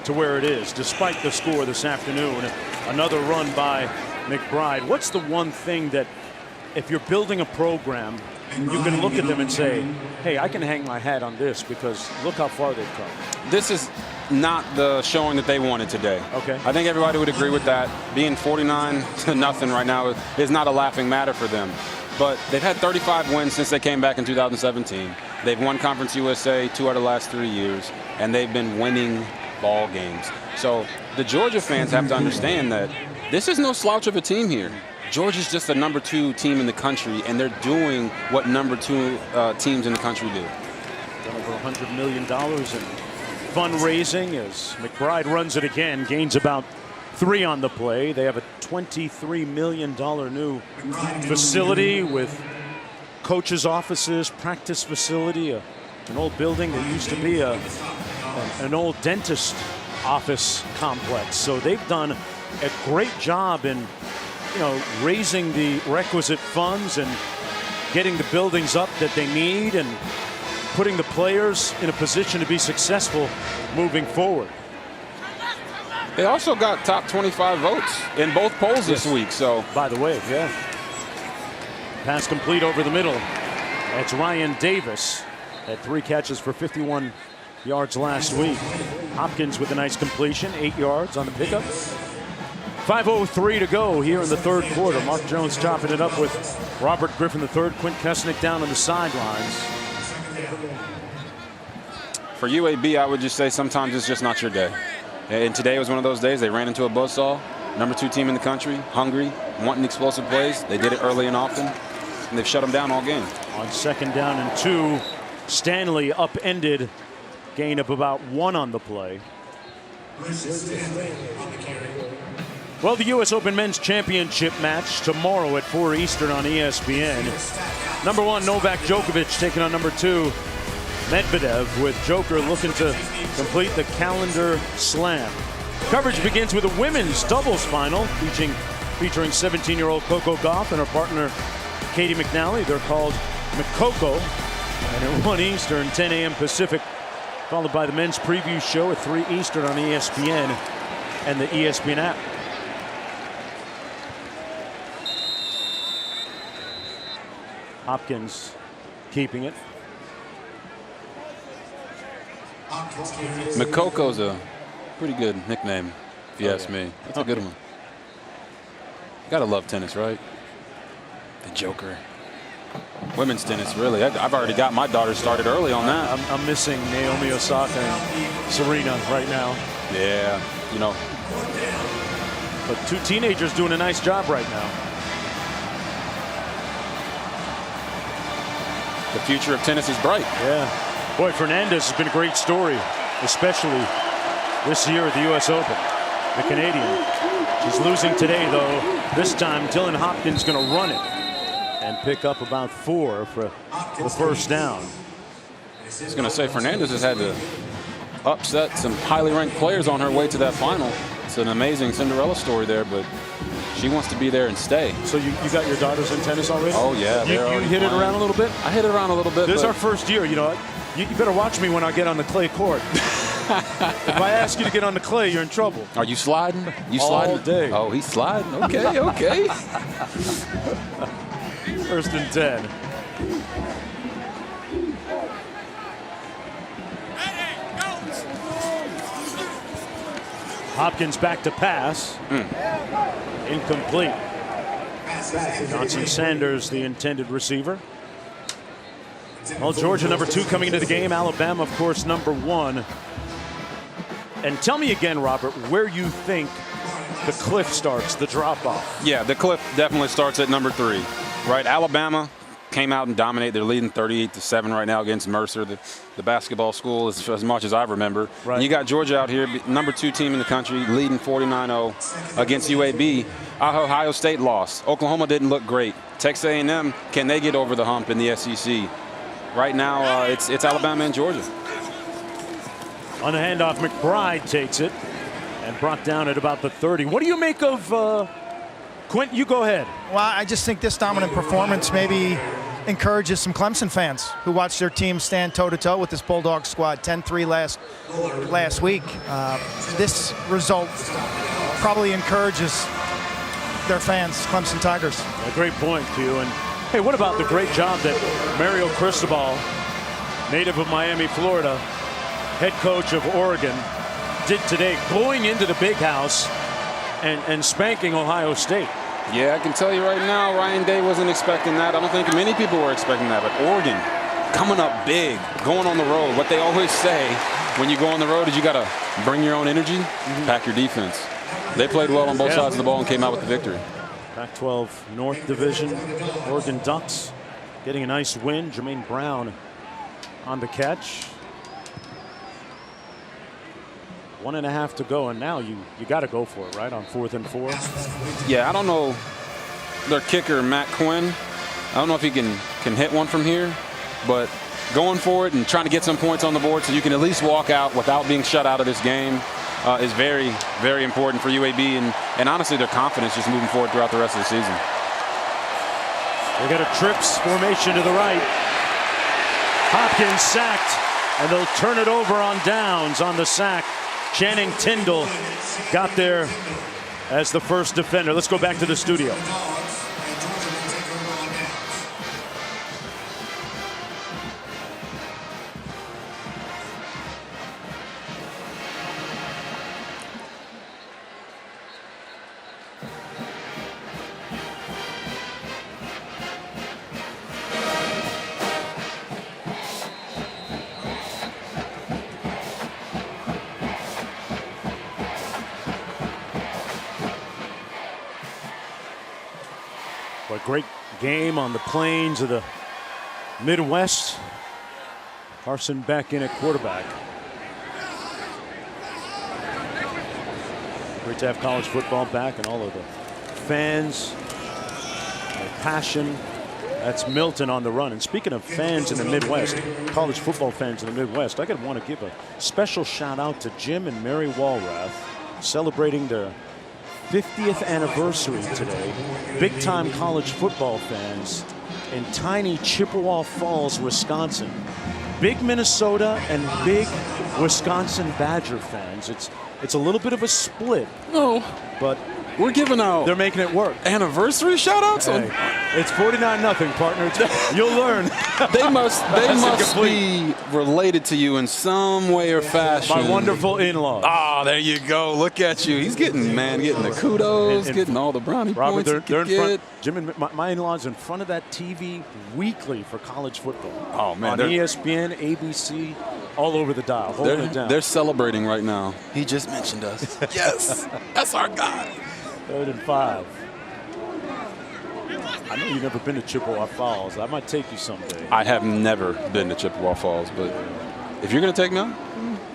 to where it is, despite the score this afternoon. Another run by McBride. What's the one thing that, if you're building a program, you can look at them and say, hey, I can hang my hat on this because look how far they've come. This is not the showing that they wanted today. Okay. I think everybody would agree with that. Being 49-0 right now is not a laughing matter for them. But they've had 35 wins since they came back in 2017. They've won Conference USA 2 out of the last 3 years, and they've been winning ball games. So the Georgia fans have to understand that this is no slouch of a team here. Georgia's just the number 2 team in the country, and they're doing what number 2 teams in the country do. Done over $100 million in fundraising as McBride runs it again, gains about 3 on the play. They have a $23 million new facility with coaches' offices, practice facility, an old building that used to be an old dentist office complex. So they've done a great job in raising the requisite funds and getting the buildings up that they need and putting the players in a position to be successful moving forward. They also got top 25 votes in both polls this week. So, by the way, yeah. Pass complete over the middle. That's Ryan Davis. Had 3 catches for 51 yards last week. Hopkins with a nice completion, 8 yards on the pickup. 5:03 to go here in the third quarter. Mark Jones chopping it up with Robert Griffin III. Quint Kesnick down on the sidelines. For UAB, I would just say sometimes it's just not your day. And today was one of those days. They ran into a buzzsaw. Number 2 team in the country, hungry, wanting explosive plays. They did it early and often, and they've shut them down all game. On 2nd down and 2, Stanley upended, gain of about 1 on the play. Well, the U.S. Open Men's Championship match tomorrow at 4 Eastern on ESPN. Number 1, Novak Djokovic taking on number 2, Medvedev, with Joker looking to complete the calendar slam. Coverage begins with a women's doubles final featuring 17-year-old Coco Gauff and her partner Katie McNally. They're called McCoco. And at 1 Eastern, 10 a.m. Pacific, followed by the men's preview show at 3 Eastern on ESPN and the ESPN app. Hopkins keeping it. McCoco's a pretty good nickname, if you ask me. That's a good one. Gotta love tennis, right? The Joker. Women's tennis, really. I've already got my daughter started early on that. I'm missing Naomi Osaka and Serena right now. Yeah, But 2 teenagers doing a nice job right now. The future of tennis is bright. Yeah. Boy, Fernandez has been a great story, especially this year at the U.S. Open. The Canadian. She's losing today, though. This time, Dylan Hopkins going to run it and pick up about 4 for the first down. I was going to say, Fernandez has had to upset some highly ranked players on her way to that final. It's an amazing Cinderella story there, but she wants to be there and stay. So you got your daughters in tennis already? Oh, yeah. You hit it around a little bit? I hit it around a little bit. This is our first year. You better watch me when I get on the clay court. If I ask you to get on the clay, you're in trouble. Are you sliding? You All sliding? day. Oh, he's sliding. Okay, okay. First and 10. Hopkins back to pass. Incomplete. Johnson Sanders, the intended receiver. Well, Georgia number 2 coming into the game. Alabama, of course, number 1. And tell me again, Robert, where you think the cliff starts, the drop-off. Yeah, the cliff definitely starts at number 3, right? Alabama came out and dominated. They're leading 38-7 right now against Mercer, the basketball school, as much as I remember. Right. And you got Georgia out here, number 2 team in the country, leading 49-0 against UAB. Ohio State lost. Oklahoma didn't look great. Texas A&M, can they get over the hump in the SEC? Right now, it's Alabama and Georgia. On the handoff, McBride takes it and brought down at about the 30. What do you make of Quint? You go ahead. Well, I just think this dominant performance maybe encourages some Clemson fans who watched their team stand toe-to-toe with this Bulldog squad, 10-3 last week. This result probably encourages their fans, Clemson Tigers. A great point, Q. And hey, what about the great job that Mario Cristobal, native of Miami, Florida, head coach of Oregon, did today, going into the big house and spanking Ohio State. Yeah, I can tell you right now, Ryan Day wasn't expecting that. I don't think many people were expecting that. But Oregon coming up big, going on the road. What they always say when you go on the road is you got to bring your own energy, pack your defense. They played well on both sides of the ball and came out with the victory. Pac-12 North Division, Oregon Ducks getting a nice win. Jermaine Brown on the catch. 1.5 to go, and now you got to go for it, right, on 4th and 4? Yeah, I don't know their kicker, Matt Quinn. I don't know if he can hit one from here, but going for it and trying to get some points on the board so you can at least walk out without being shut out of this game is very, very important for UAB and honestly their confidence just moving forward throughout the rest of the season. They got a trips formation to the right. Hopkins sacked, and they'll turn it over on downs on the sack. Channing Tindall got there as the first defender. Let's go back to the studio. What a great game on the plains of the Midwest. Carson Beck in at quarterback. Great to have college football back and all of the fans, the passion. That's Milton on the run. And speaking of fans in the Midwest, college football fans in the Midwest, I want to give a special shout out to Jim and Mary Walrath celebrating their 50th anniversary today. Big time college football fans in tiny Chippewa Falls, Wisconsin. Big Minnesota and big Wisconsin Badger fans. It's a little bit of a split. No, but we're giving out. They're making it work. Anniversary shout outs. Hey, it's 49-0, partner. You'll learn. They must be related to you in some way or fashion. My wonderful in-laws. Ah, there you go. Look at you. He's getting the kudos, getting all the brownie Robert, points. They're in front. Jim and my in-laws in front of that TV weekly for college football. Oh man, on ESPN, ABC, all over the dial, holding it down. They're celebrating right now. He just mentioned us. Yes, that's our guy. 3rd and 5. I know you've never been to Chippewa Falls. I might take you someday. I have never been to Chippewa Falls, but if you're going to take me out,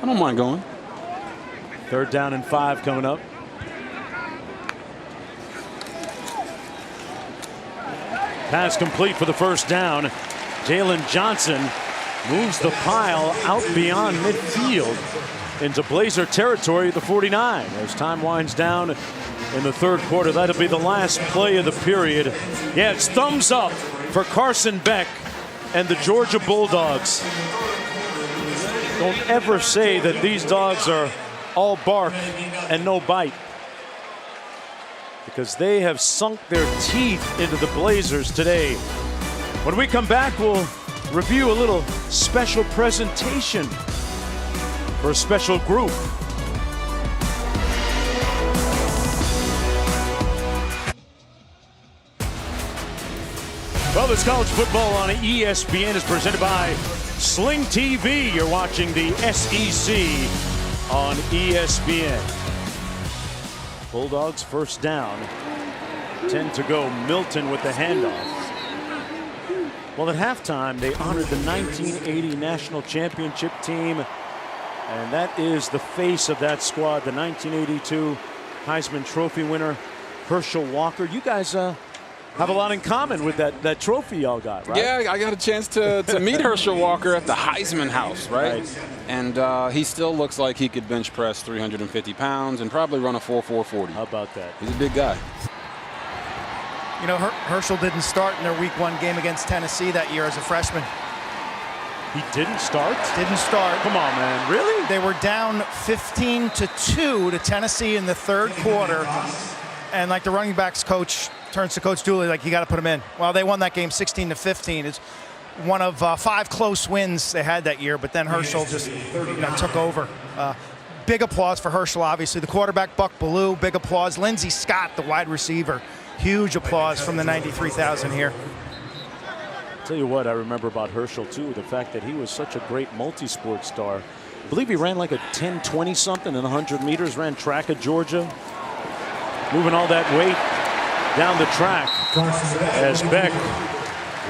I don't mind going. 3rd down and 5 coming up. Pass complete for the first down. Jalen Johnson moves the pile out beyond midfield into Blazer territory at the 49. As time winds down in the 3rd quarter, that'll be the last play of the period. Yeah, it's thumbs up for Carson Beck and the Georgia Bulldogs. Don't ever say that these dogs are all bark and no bite, because they have sunk their teeth into the Blazers today. When we come back, we'll review a little special presentation for a special group. Well, this college football on ESPN is presented by Sling TV. You're watching the SEC on ESPN. Bulldogs first down. 10 to go. Milton with the handoff. Well, at halftime, they honored the 1980 national championship team. And that is the face of that squad, the 1982 Heisman Trophy winner, Herschel Walker. You guys have a lot in common with that trophy y'all got, right? Yeah, I got a chance to meet Herschel Walker at the Heisman House, right? And he still looks like he could bench press 350 pounds and probably run a 4.40. How about that? He's a big guy. You know, Herschel didn't start in their Week 1 game against Tennessee that year as a freshman. He didn't start? Didn't start. Come on, man. Really? They were down 15-2 to Tennessee in the third quarter. And like the running backs coach turns to Coach Dooley, like, you got to put him in. Well, they won that game 16-15. It's one of 5 close wins they had that year, but then Herschel just took over. Big applause for Herschel, obviously. The quarterback, Buck Ballou, big applause. Lindsey Scott, the wide receiver, huge applause from the 93,000 here. Tell you what I remember about Herschel, too, the fact that he was such a great multi-sport star. I believe he ran like a 10-20 something in 100 meters, ran track at Georgia. Moving all that weight down the track as Beck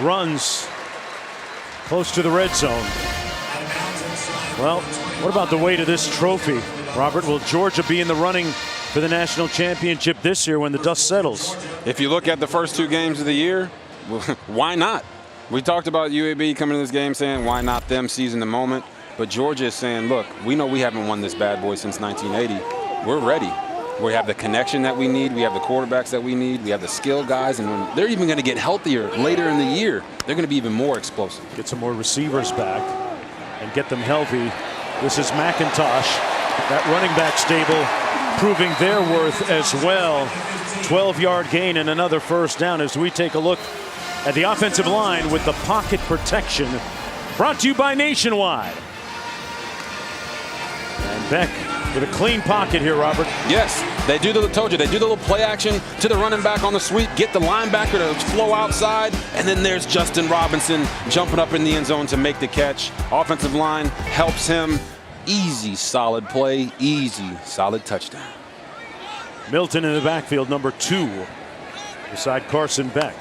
runs close to the red zone. Well, what about the weight of this trophy, Robert? Will Georgia be in the running for the national championship this year when the dust settles? If you look at the first 2 games of the year, why not? We talked about UAB coming to this game saying, why not them, seizing the moment? But Georgia is saying, look, we know we haven't won this bad boy since 1980. We're ready. We have the connection that we need. We have the quarterbacks that we need. We have the skill guys. And when they're even going to get healthier later in the year, they're going to be even more explosive. Get some more receivers back and get them healthy. This is McIntosh, that running back stable, proving their worth as well. 12-yard gain and another first down as we take a look at the offensive line with the pocket protection. Brought to you by Nationwide. And Beck with a clean pocket here, Robert. Yes, they do told you, they do the little play action to the running back on the sweep, get the linebacker to flow outside, and then there's Justin Robinson jumping up in the end zone to make the catch. Offensive line helps him. Easy, solid play, easy, solid touchdown. Milton in the backfield, number 2, beside Carson Beck.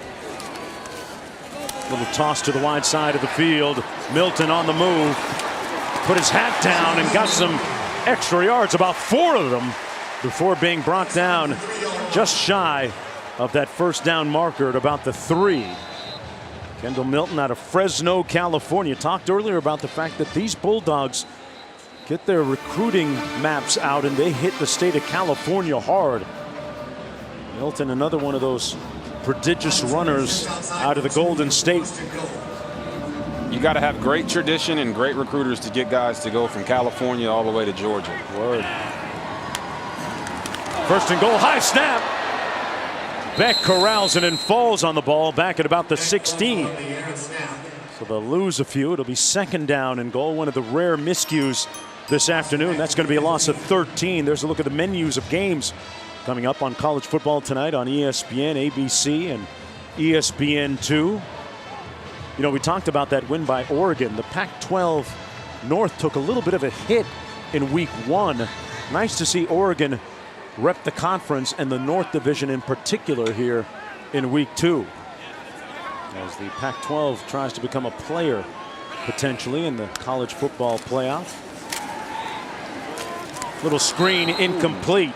Little toss to the wide side of the field. Milton on the move, put his hat down and got some extra yards, about 4 of them, before being brought down just shy of that first down marker at about the 3. Kendall Milton out of Fresno, California. Talked earlier about the fact that these Bulldogs get their recruiting maps out and they hit the state of California hard. Milton, another one of those prodigious runners out of the Golden State. You got to have great tradition and great recruiters to get guys to go from California all the way to Georgia. Word. First and goal, high snap. Beck corrals it and falls on the ball back at about the 16. So they'll lose a few. It'll be second down and goal. One of the rare miscues this afternoon. That's going to be a loss of 13. There's a look at the menus of games coming up on college football tonight on ESPN, ABC, and ESPN2. You know, we talked about that win by Oregon. The Pac-12 North took a little bit of a hit in Week 1. Nice to see Oregon rep the conference and the North Division in particular here in Week 2. As the Pac-12 tries to become a player potentially in the college football playoff. Little screen incomplete.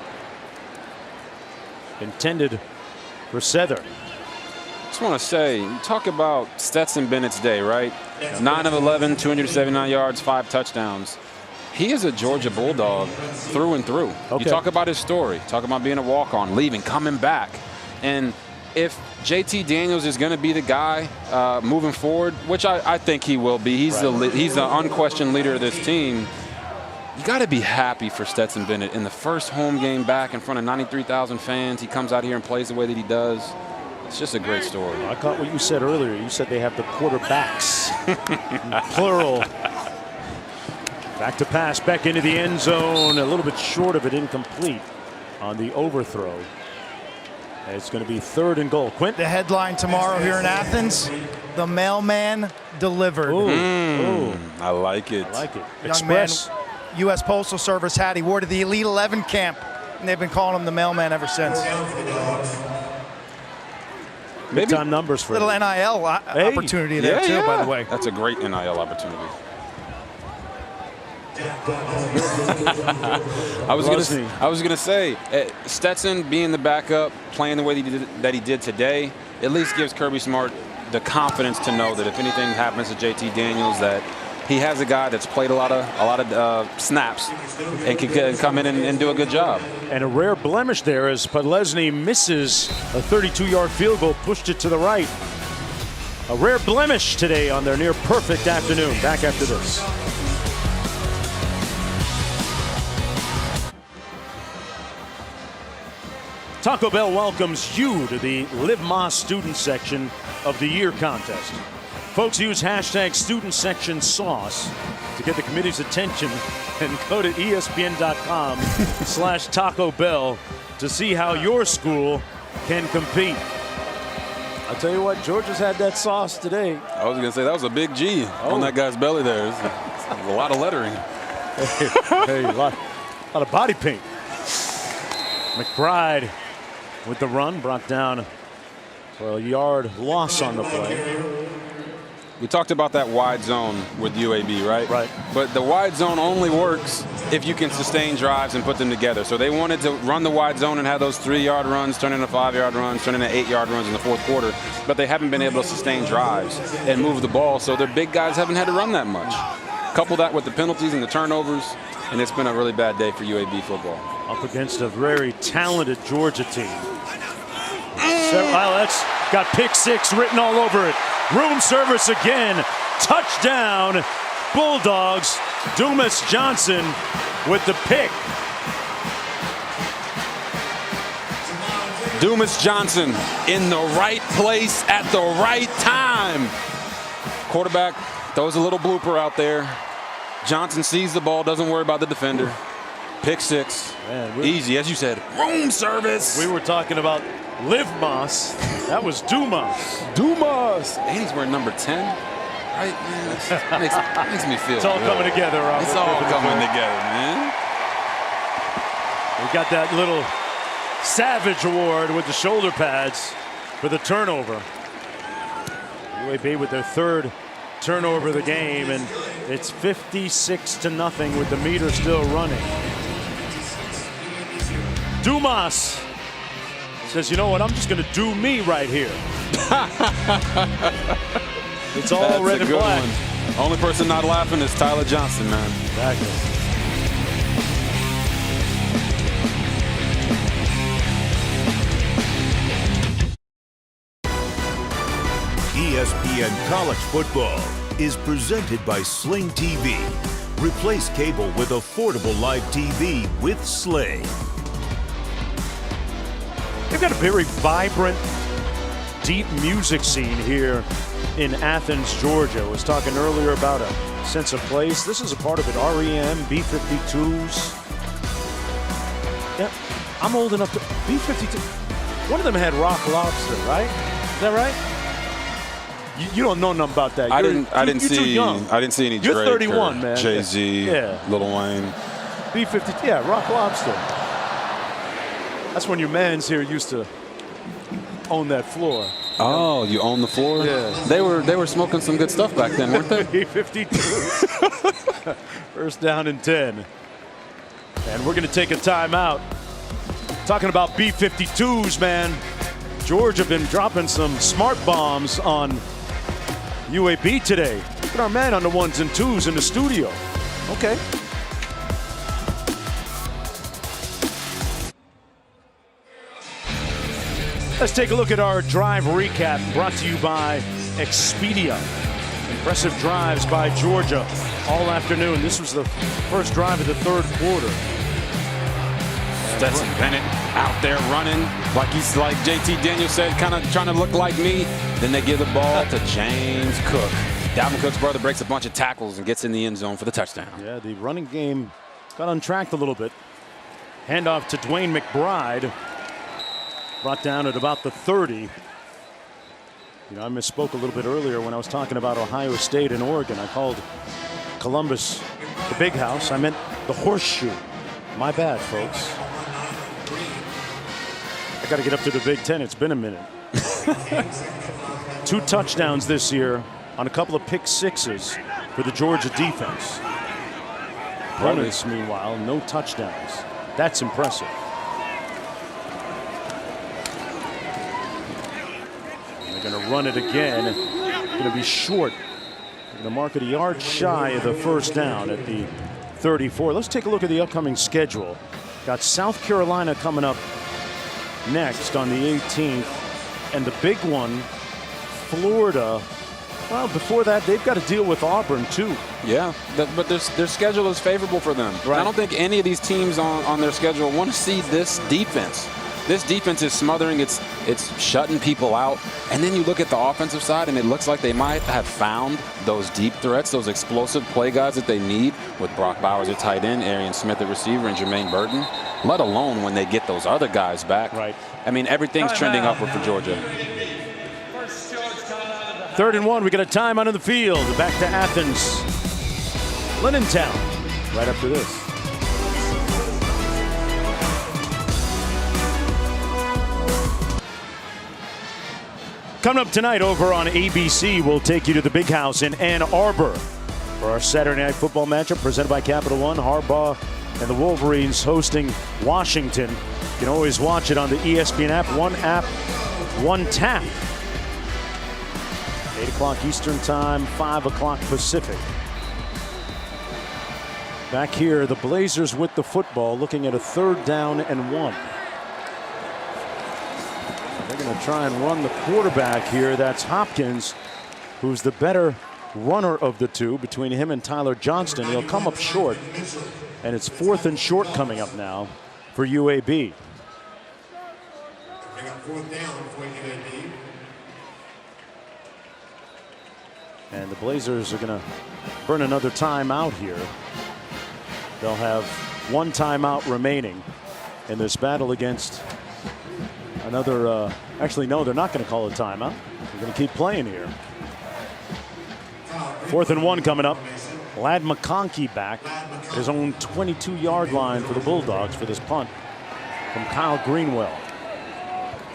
Intended for Sether. Just want to say, you talk about Stetson Bennett's day, right? 9 of 11, 279 yards, 5 touchdowns. He is a Georgia Bulldog through and through. Okay. You talk about his story, talk about being a walk-on, leaving, coming back. And if JT Daniels is going to be the guy moving forward, which I think he will be, he's the unquestioned leader of this team. You got to be happy for Stetson Bennett in the first home game back in front of 93,000 fans. He comes out here and plays the way that he does. It's just a great story. I caught what you said earlier. You said they have the quarterbacks, plural. Back to pass, back into the end zone. A little bit short of it, incomplete on the overthrow. It's going to be 3rd and goal. Quint? The headline tomorrow here in Athens, the mailman delivered. Ooh. I like it. I like it. Young Express. man, U.S. Postal Service hat. He wore to the Elite 11 camp, and they've been calling him the mailman ever since. Big time numbers for little him. NIL opportunity there too, by the way. That's a great NIL opportunity. I was gonna say Stetson being the backup, playing the way that he did today, at least gives Kirby Smart the confidence to know that if anything happens to JT Daniels, that he has a guy that's played a lot of snaps and can come in and do a good job. And a rare blemish there as Podlesny misses a 32-yard field goal, pushed it to the right. A rare blemish today on their near perfect afternoon. Back after this. Taco Bell welcomes you to the Live Moss Student Section of the Year contest. Folks, use hashtag Student Section Sauce to get the committee's attention and go to ESPN.com/Taco Bell to see how your school can compete. I'll tell you what, Georgia's had that sauce today. I was going to say that was a big G on that guy's belly there. It's a lot of lettering. Hey, a lot of body paint. McBride with the run, brought down for a yard loss on the play. We talked about that wide zone with UAB, right? Right. But the wide zone only works if you can sustain drives and put them together. So they wanted to run the wide zone and have those 3-yard runs turn into 5-yard runs, turn into 8-yard runs in the fourth quarter. But they haven't been able to sustain drives and move the ball, so their big guys haven't had to run that much. Couple that with the penalties and the turnovers, and it's been a really bad day for UAB football. Up against a very talented Georgia team. Well, that's got pick 6 written all over it. Room service again. Touchdown, Bulldogs. Dumas Johnson with the pick. Dumas Johnson in the right place at the right time. Quarterback throws a little blooper out there. Johnson sees the ball, doesn't worry about the defender. Pick 6. Man, easy, as you said. Room service. We were talking about Live Moss. That was Dumas. Dumas. And he's wearing number 10. Right, man. Makes me feel it's all good. coming together, Robert. It's all coming together, man. We got that little Savage Award with the shoulder pads for the turnover. UAB with their 3rd turnover of the game, and it's 56-0 with the meter still running. Dumas says, you know what, I'm just going to do me right here. It's all That's red and black. One. Only person not laughing is Tyler Johnson, man. Exactly. ESPN College Football is presented by Sling TV. Replace cable with affordable live TV with Sling. They've got a very vibrant, deep music scene here in Athens, Georgia. I was talking earlier about a sense of place. This is a part of it. REM, B-52s. Yeah, I'm old enough to... B-52. One of them had Rock Lobster, right? Is that right? You don't know nothing about that. I didn't see any Drake. You're 31, man. Jay-Z, yeah. Lil Wayne. B-52, yeah, Rock Lobster. That's when your mans here used to own that floor. Oh, you own the floor? Yeah. They were smoking some good stuff back then, weren't they? B-52. First down and 10. And we're going to take a timeout. Talking about B-52s, man. Georgia been dropping some smart bombs on UAB today. Look at our man on the 1s and 2s in the studio. Okay. Let's take a look at our drive recap brought to you by Expedia. Impressive drives by Georgia all afternoon. This was the first drive of the third quarter. Stetson Bennett out there running like JT Daniels said, kind of trying to look like me. Then they give the ball to James Cook. Dalvin Cook's brother breaks a bunch of tackles and gets in the end zone for the touchdown. Yeah, the running game got untracked a little bit. Handoff to Dwayne McBride. Brought down at about the 30. You know, I misspoke a little bit earlier when I was talking about Ohio State and Oregon. I called Columbus the big house. I meant the horseshoe. My bad, folks. I got to get up to the Big Ten. It's been a minute. 2 touchdowns this year on a couple of pick sixes for the Georgia defense. Opponents, meanwhile, no touchdowns. That's impressive. They're going to run it again. Going to be short. Going to mark it a yard shy of the first down at the 34. Let's take a look at the upcoming schedule. Got South Carolina coming up next on the 18th. And the big one, Florida. Well, before that, they've got to deal with Auburn, too. Yeah, but their schedule is favorable for them. Right. I don't think any of these teams on their schedule want to see this defense. This defense is smothering. It's shutting people out. And then you look at the offensive side, and it looks like they might have found those deep threats, those explosive play guys that they need with Brock Bowers at tight end, Arian Smith at receiver, and Jermaine Burton, let alone when they get those other guys back. Right. I mean, everything's trending upward for Georgia. 3rd and 1. We got a timeout on the field. Back to Athens. Lennon-Town right after this. Coming up tonight over on ABC, we'll take you to the Big House in Ann Arbor for our Saturday Night Football matchup presented by Capital One. Harbaugh and the Wolverines hosting Washington. You can always watch it on the ESPN app. One tap. 8 o'clock Eastern Time, 5 o'clock Pacific. Back here, the Blazers with the football, looking at a 3rd down and 1. They're going to try and run the quarterback here. That's Hopkins, who's the better runner of the two between him and Tyler Johnston. He'll come up short, and it's 4th and short coming up now for UAB. They got 4th down for UAB. And the Blazers are going to burn another timeout here. They'll have 1 timeout remaining in this battle against another. Actually, no, they're not going to call a timeout. They're going to keep playing here. 4th and 1 coming up. Ladd McConkey back at his own 22-yard line for the Bulldogs for this punt from Kyle Greenwell.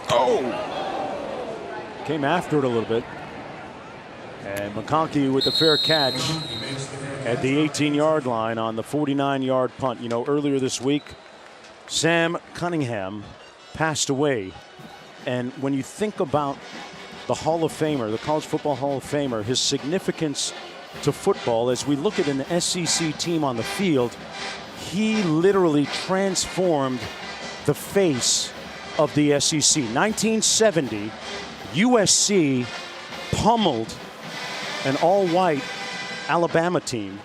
Oh! Came after it a little bit. And McConkey with the fair catch at the 18-yard line on the 49-yard punt. You know, earlier this week, Sam Cunningham passed away. And when you think about the Hall of Famer, the College Football Hall of Famer, his significance to football, as we look at an SEC team on the field, he literally transformed the face of the SEC. 1970, USC pummeled an all-white Alabama team.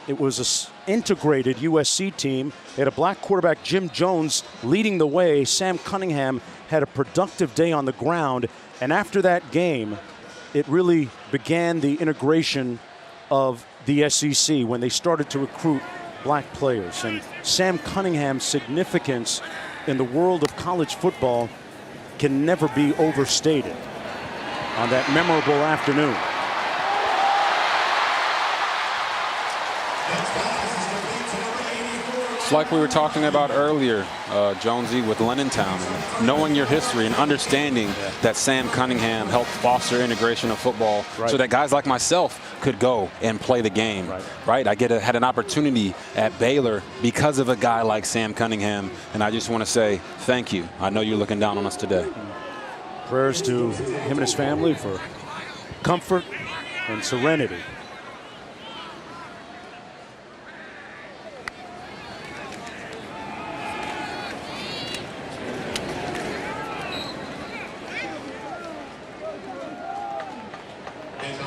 It was an integrated USC team. They had a black quarterback, Jim Jones, leading the way. Sam Cunningham had a productive day on the ground. And after that game, it really began the integration of the SEC when they started to recruit black players. And Sam Cunningham's significance in the world of college football can never be overstated on that memorable afternoon. It's like we were talking about earlier, Jonesy, with Lennon-Town, knowing your history and understanding that Sam Cunningham helped foster integration of football so that guys like myself could go and play the game. Right? I had an opportunity at Baylor because of a guy like Sam Cunningham, and I just want to say thank you. I know you're looking down on us today. Prayers to him and his family for comfort and serenity.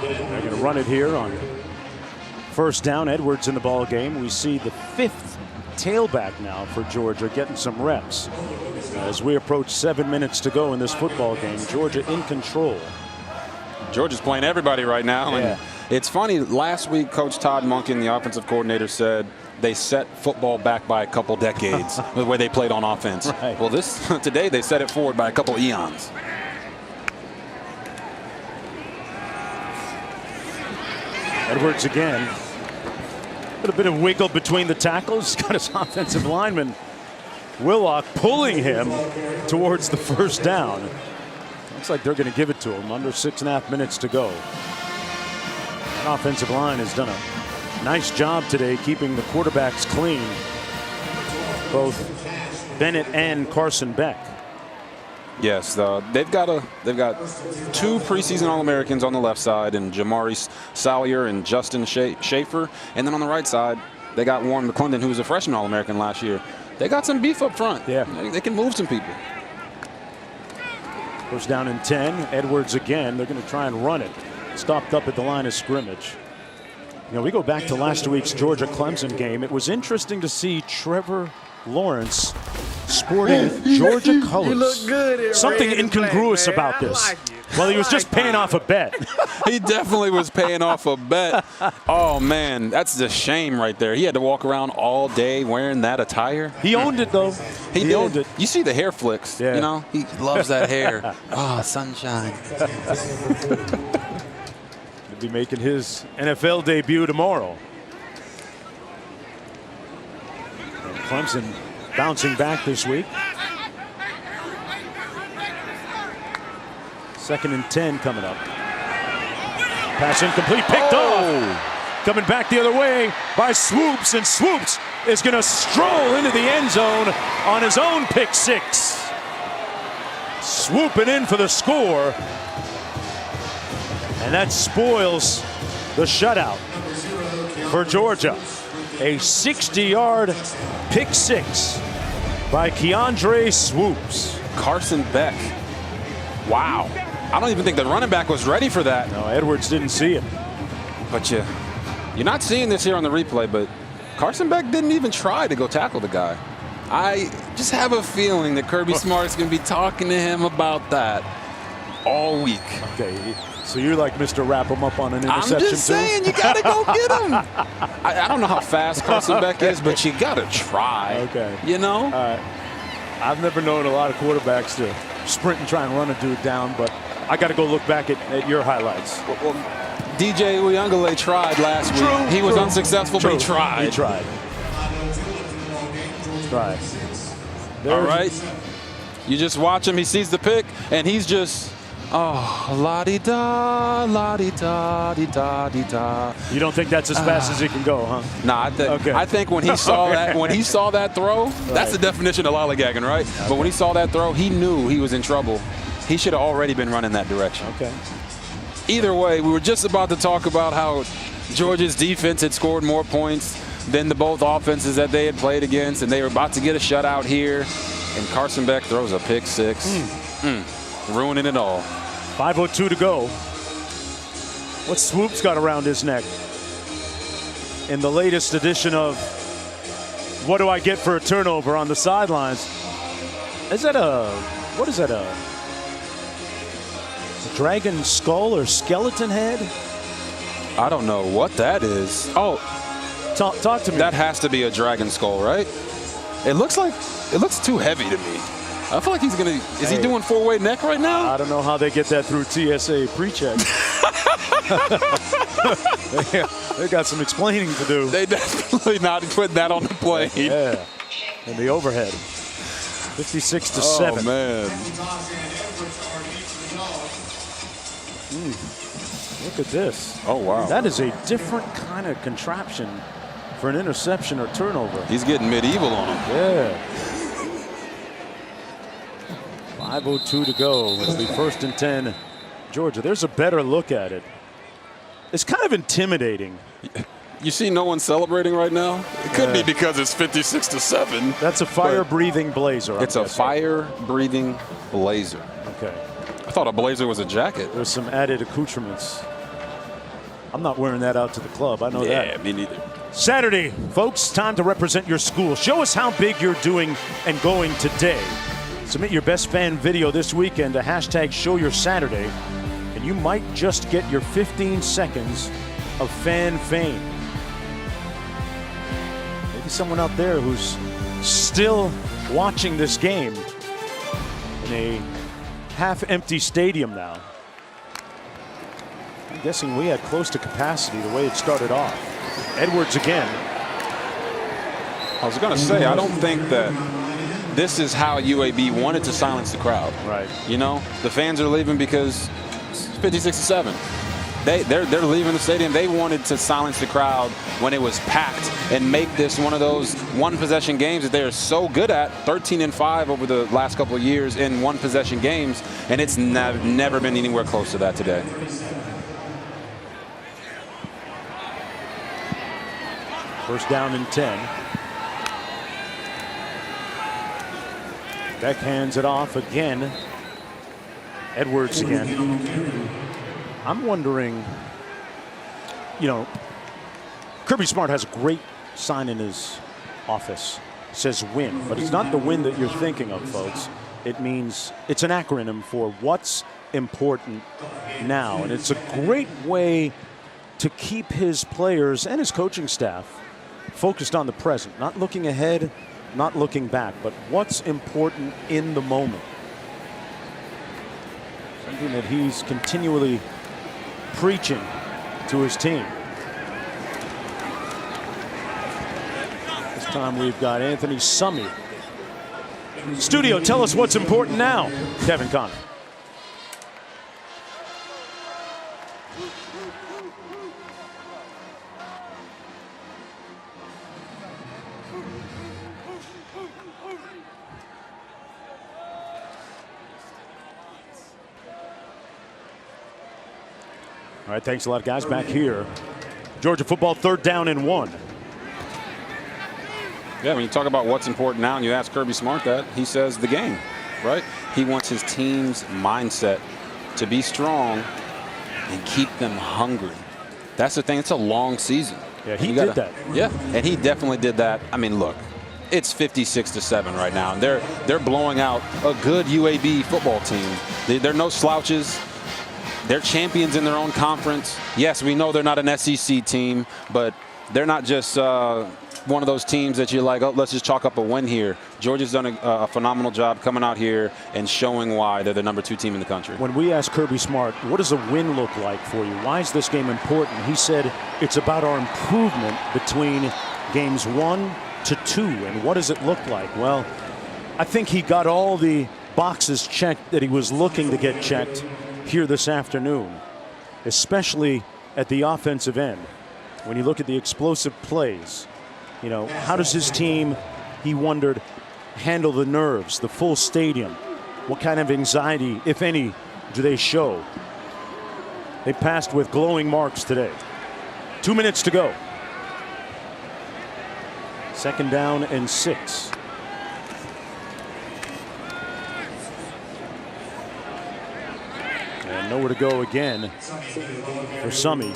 They're going to run it here on first down. Edwards in the ball game. We see the 5th tailback now for Georgia getting some reps. As we approach 7 minutes to go in this football game, Georgia in control. Georgia's playing everybody right now. Yeah. And it's funny, last week, Coach Todd Monken, the offensive coordinator, said they set football back by a couple decades the way they played on offense. Right. Well, today they set it forward by a couple eons. Edwards again. A little bit of wiggle between the tackles. Got his offensive lineman, Willock, pulling him towards the first down. Looks like they're going to give it to him. Under 6.5 minutes to go. That offensive line has done a nice job today keeping the quarterbacks clean. Both Bennett and Carson Beck. Yes, they've got 2 preseason All-Americans on the left side, and Jamari Salyer and Justin Schaefer. And then on the right side, they got Warren McClendon, who was a freshman All-American last year. They got some beef up front. Yeah. They can move some people. First down and 10. Edwards again. They're going to try and run it. Stopped up at the line of scrimmage. You know, we go back to last week's Georgia-Clemson game. It was interesting to see Trevor Lawrence sporting Georgia colors. You look good. Something incongruous about this. Well, he was just paying off a bet. He definitely was paying off a bet. Oh, man, that's the shame right there. He had to walk around all day wearing that attire. He owned it, though. He owned it. You see the hair flicks. Yeah. You know, he loves that hair. Oh, sunshine. He'll be making his NFL debut tomorrow. And Clemson bouncing back this week. 2nd and 10 coming up. Pass incomplete, picked off. Coming back the other way by Swoops, and Swoops is going to stroll into the end zone on his own pick 6. Swooping in for the score. And that spoils the shutout for Georgia. A 60-yard pick 6 by Keandre Swoops. Carson Beck. Wow. I don't even think the running back was ready for that. No, Edwards didn't see it. But you're not seeing this here on the replay, but Carson Beck didn't even try to go tackle the guy. I just have a feeling that Kirby Smart's going to be talking to him about that all week. Okay, so you're like Mr. Wrap him up on an interception, I'm just saying, you got to go get him. I don't know how fast Carson Beck is, but you got to try. Okay. You know? All right. I've never known a lot of quarterbacks to sprint and try and run a dude down, but I got to go look back at your highlights. Well, DJ Uyunglele tried last week. He was unsuccessful, but he tried. He tried. All right. You just watch him. He sees the pick, and he's just, la-di-da, la-di-da-di-da-di-da. You don't think that's as fast as he can go, huh? Nah, I think when he saw that throw, that's the definition of lollygagging, right? Okay. But when he saw that throw, he knew he was in trouble. He should have already been running that direction. Okay. Either way, we were just about to talk about how Georgia's defense had scored more points than the both offenses that they had played against, and they were about to get a shutout here, and Carson Beck throws a pick 6. Ruining it all. 5:02 to go. What's Swoops got around his neck? In the latest edition of What Do I Get for a Turnover on the sidelines? Is that what is that, a dragon skull or skeleton head? I don't know what that is. Oh, talk to me. That has to be a dragon skull, right? It looks too heavy to me. I feel like he's gonna. Is he doing 4-way neck right now? I don't know how they get that through TSA pre-check. They got some explaining to do. They definitely not putting that on the plane. Yeah, and the overhead. 56-7. Oh man. Look at this. Oh wow. That is a different kind of contraption for an interception or turnover. He's getting medieval on him. Yeah. 5:02 to go. It'll be 1st and 10, Georgia. There's a better look at it. It's kind of intimidating. You see no one celebrating right now? It could be because it's 56-7. That's a fire-breathing blazer. It's a fire-breathing blazer. Okay. I thought a blazer was a jacket. There's some added accoutrements. I'm not wearing that out to the club. I know that. Yeah, me neither. Saturday, folks, time to represent your school. Show us how big you're doing and going today. Submit your best fan video this weekend to #ShowYourSaturday, and you might just get your 15 seconds of fan fame. Maybe someone out there who's still watching this game in a half-empty stadium now. I'm guessing we had close to capacity the way it started off. Edwards again. I was going to say, I don't think that this is how UAB wanted to silence the crowd. Right. You know, the fans are leaving because it's 56-7. They're leaving the stadium. They wanted to silence the crowd when it was packed and make this one of those one-possession games that they're so good at. 13-5 over the last couple of years in one-possession games, and it's never been anywhere close to that today. First down and 10. Beck hands it off again. Edwards again. I'm wondering, you know, Kirby Smart has a great sign in his office. It says win, but it's not the win that you're thinking of, folks. It means it's an acronym for what's important now. And it's a great way to keep his players and his coaching staff focused on the present, not looking ahead, not looking back, but what's important in the moment. Something that he's continually preaching to his team. This time we've got Anthony Summy. Studio, tell us what's important now, Kevin Connor. All right, thanks a lot, guys. Back here, Georgia football, 3rd down and 1. Yeah, when you talk about what's important now and you ask Kirby Smart that, he says the game, right? He wants his team's mindset to be strong and keep them hungry. That's the thing. It's a long season. Yeah, he did that. Yeah, and he definitely did that. I mean, look, it's 56-7 right now, and they're blowing out a good UAB football team. They're no slouches. They're champions in their own conference. Yes, we know they're not an SEC team, but they're not just one of those teams that you're like, oh, let's just chalk up a win here. Georgia's done a phenomenal job coming out here and showing why they're the #2 team in the country. When we asked Kirby Smart, what does a win look like for you? Why is this game important? He said, it's about our improvement between games 1 to 2. And what does it look like? Well, I think he got all the boxes checked that he was looking to get checked here this afternoon, especially at the offensive end. When you look at the explosive plays, you know, how does his team, he wondered, handle the nerves, the full stadium? What kind of anxiety, if any, do they show? They passed with glowing marks today. 2 minutes to go. 2nd down and 6. And nowhere to go again for Summy.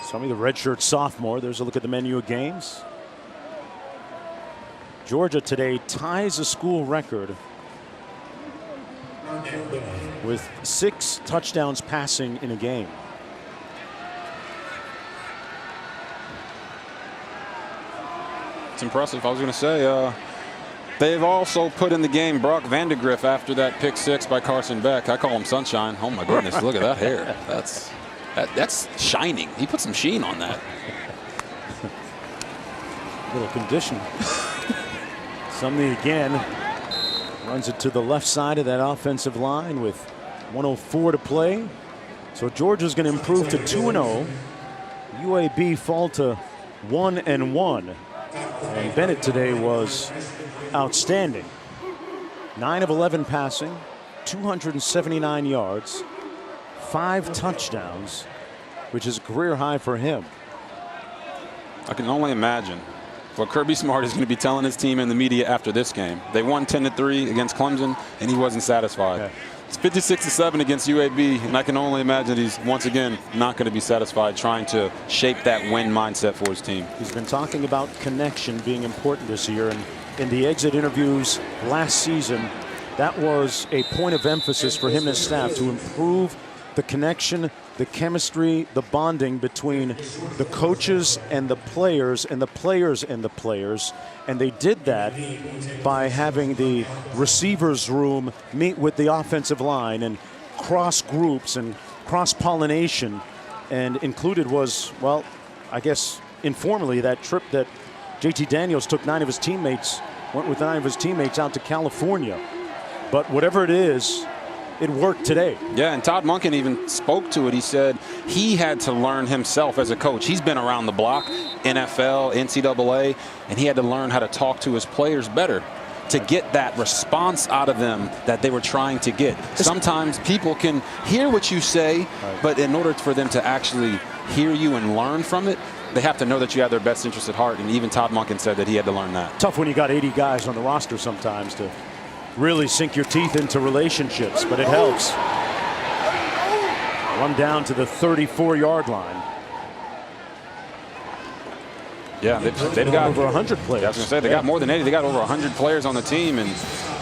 Summy, the redshirt sophomore. There's a look at the menu of games. Georgia today ties a school record with 6 touchdowns passing in a game. It's impressive. I was going to say, they've also put in the game Brock Vandegrift after that pick 6 by Carson Beck. I call him Sunshine. Oh my goodness, look at that hair. That's shining. He put some sheen on that. Little condition. Summy again runs it to the left side of that offensive line with 1:04 to play. So Georgia's going to improve to 2-0. UAB fall to 1-1. And Bennett today was outstanding. 9 of 11 passing, 279 yards, 5 touchdowns, which is a career high for him. I can only imagine what Kirby Smart is going to be telling his team in the media after this game. They won 10-3 against Clemson, and he wasn't satisfied. Yeah. It's 56-7 against UAB, and I can only imagine he's once again not going to be satisfied trying to shape that win mindset for his team. He's been talking about connection being important this year, and in the exit interviews last season, that was a point of emphasis for him and his staff to improve the connection, the chemistry, the bonding between the coaches and the players and the players and the players. And they did that by having the receivers room meet with the offensive line and cross groups and cross pollination. And included was, well, I guess informally, that trip that JT Daniels took went with 9 of his teammates out to California. But whatever it is, it worked today. Yeah, and Todd Monken even spoke to it. He said he had to learn himself as a coach. He's been around the block, NFL, NCAA, and he had to learn how to talk to his players better to get that response out of them that they were trying to get. Sometimes people can hear what you say, but in order for them to actually hear you and learn from it, they have to know that you have their best interest at heart. And even Todd Monken said that he had to learn that. Tough when you got 80 guys on the roster sometimes to really sink your teeth into relationships, but it helps. Run down to the 34-yard line. Yeah, they've got over 100 players. I was going to say, they got more than 80. They got over 100 players on the team, and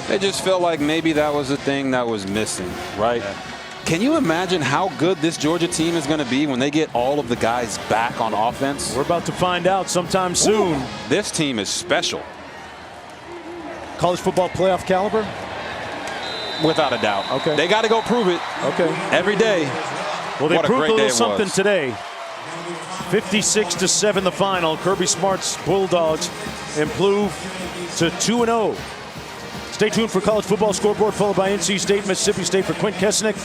they just felt like maybe that was the thing that was missing, right? Yeah. Can you imagine how good this Georgia team is going to be when they get all of the guys back on offense? We're about to find out sometime soon. Ooh, this team is special. College football playoff caliber? Without a doubt. Okay. They got to go prove it. Okay. Every day. Well, they what proved a little something was. today. 56-7 the final. Kirby Smart's Bulldogs improve to 2-0. Stay tuned for college football scoreboard, followed by NC State, Mississippi State for Quint Kesnick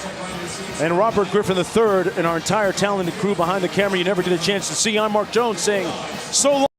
and Robert Griffin III and our entire talented crew behind the camera you never get a chance to see. I'm Mark Jones saying so long.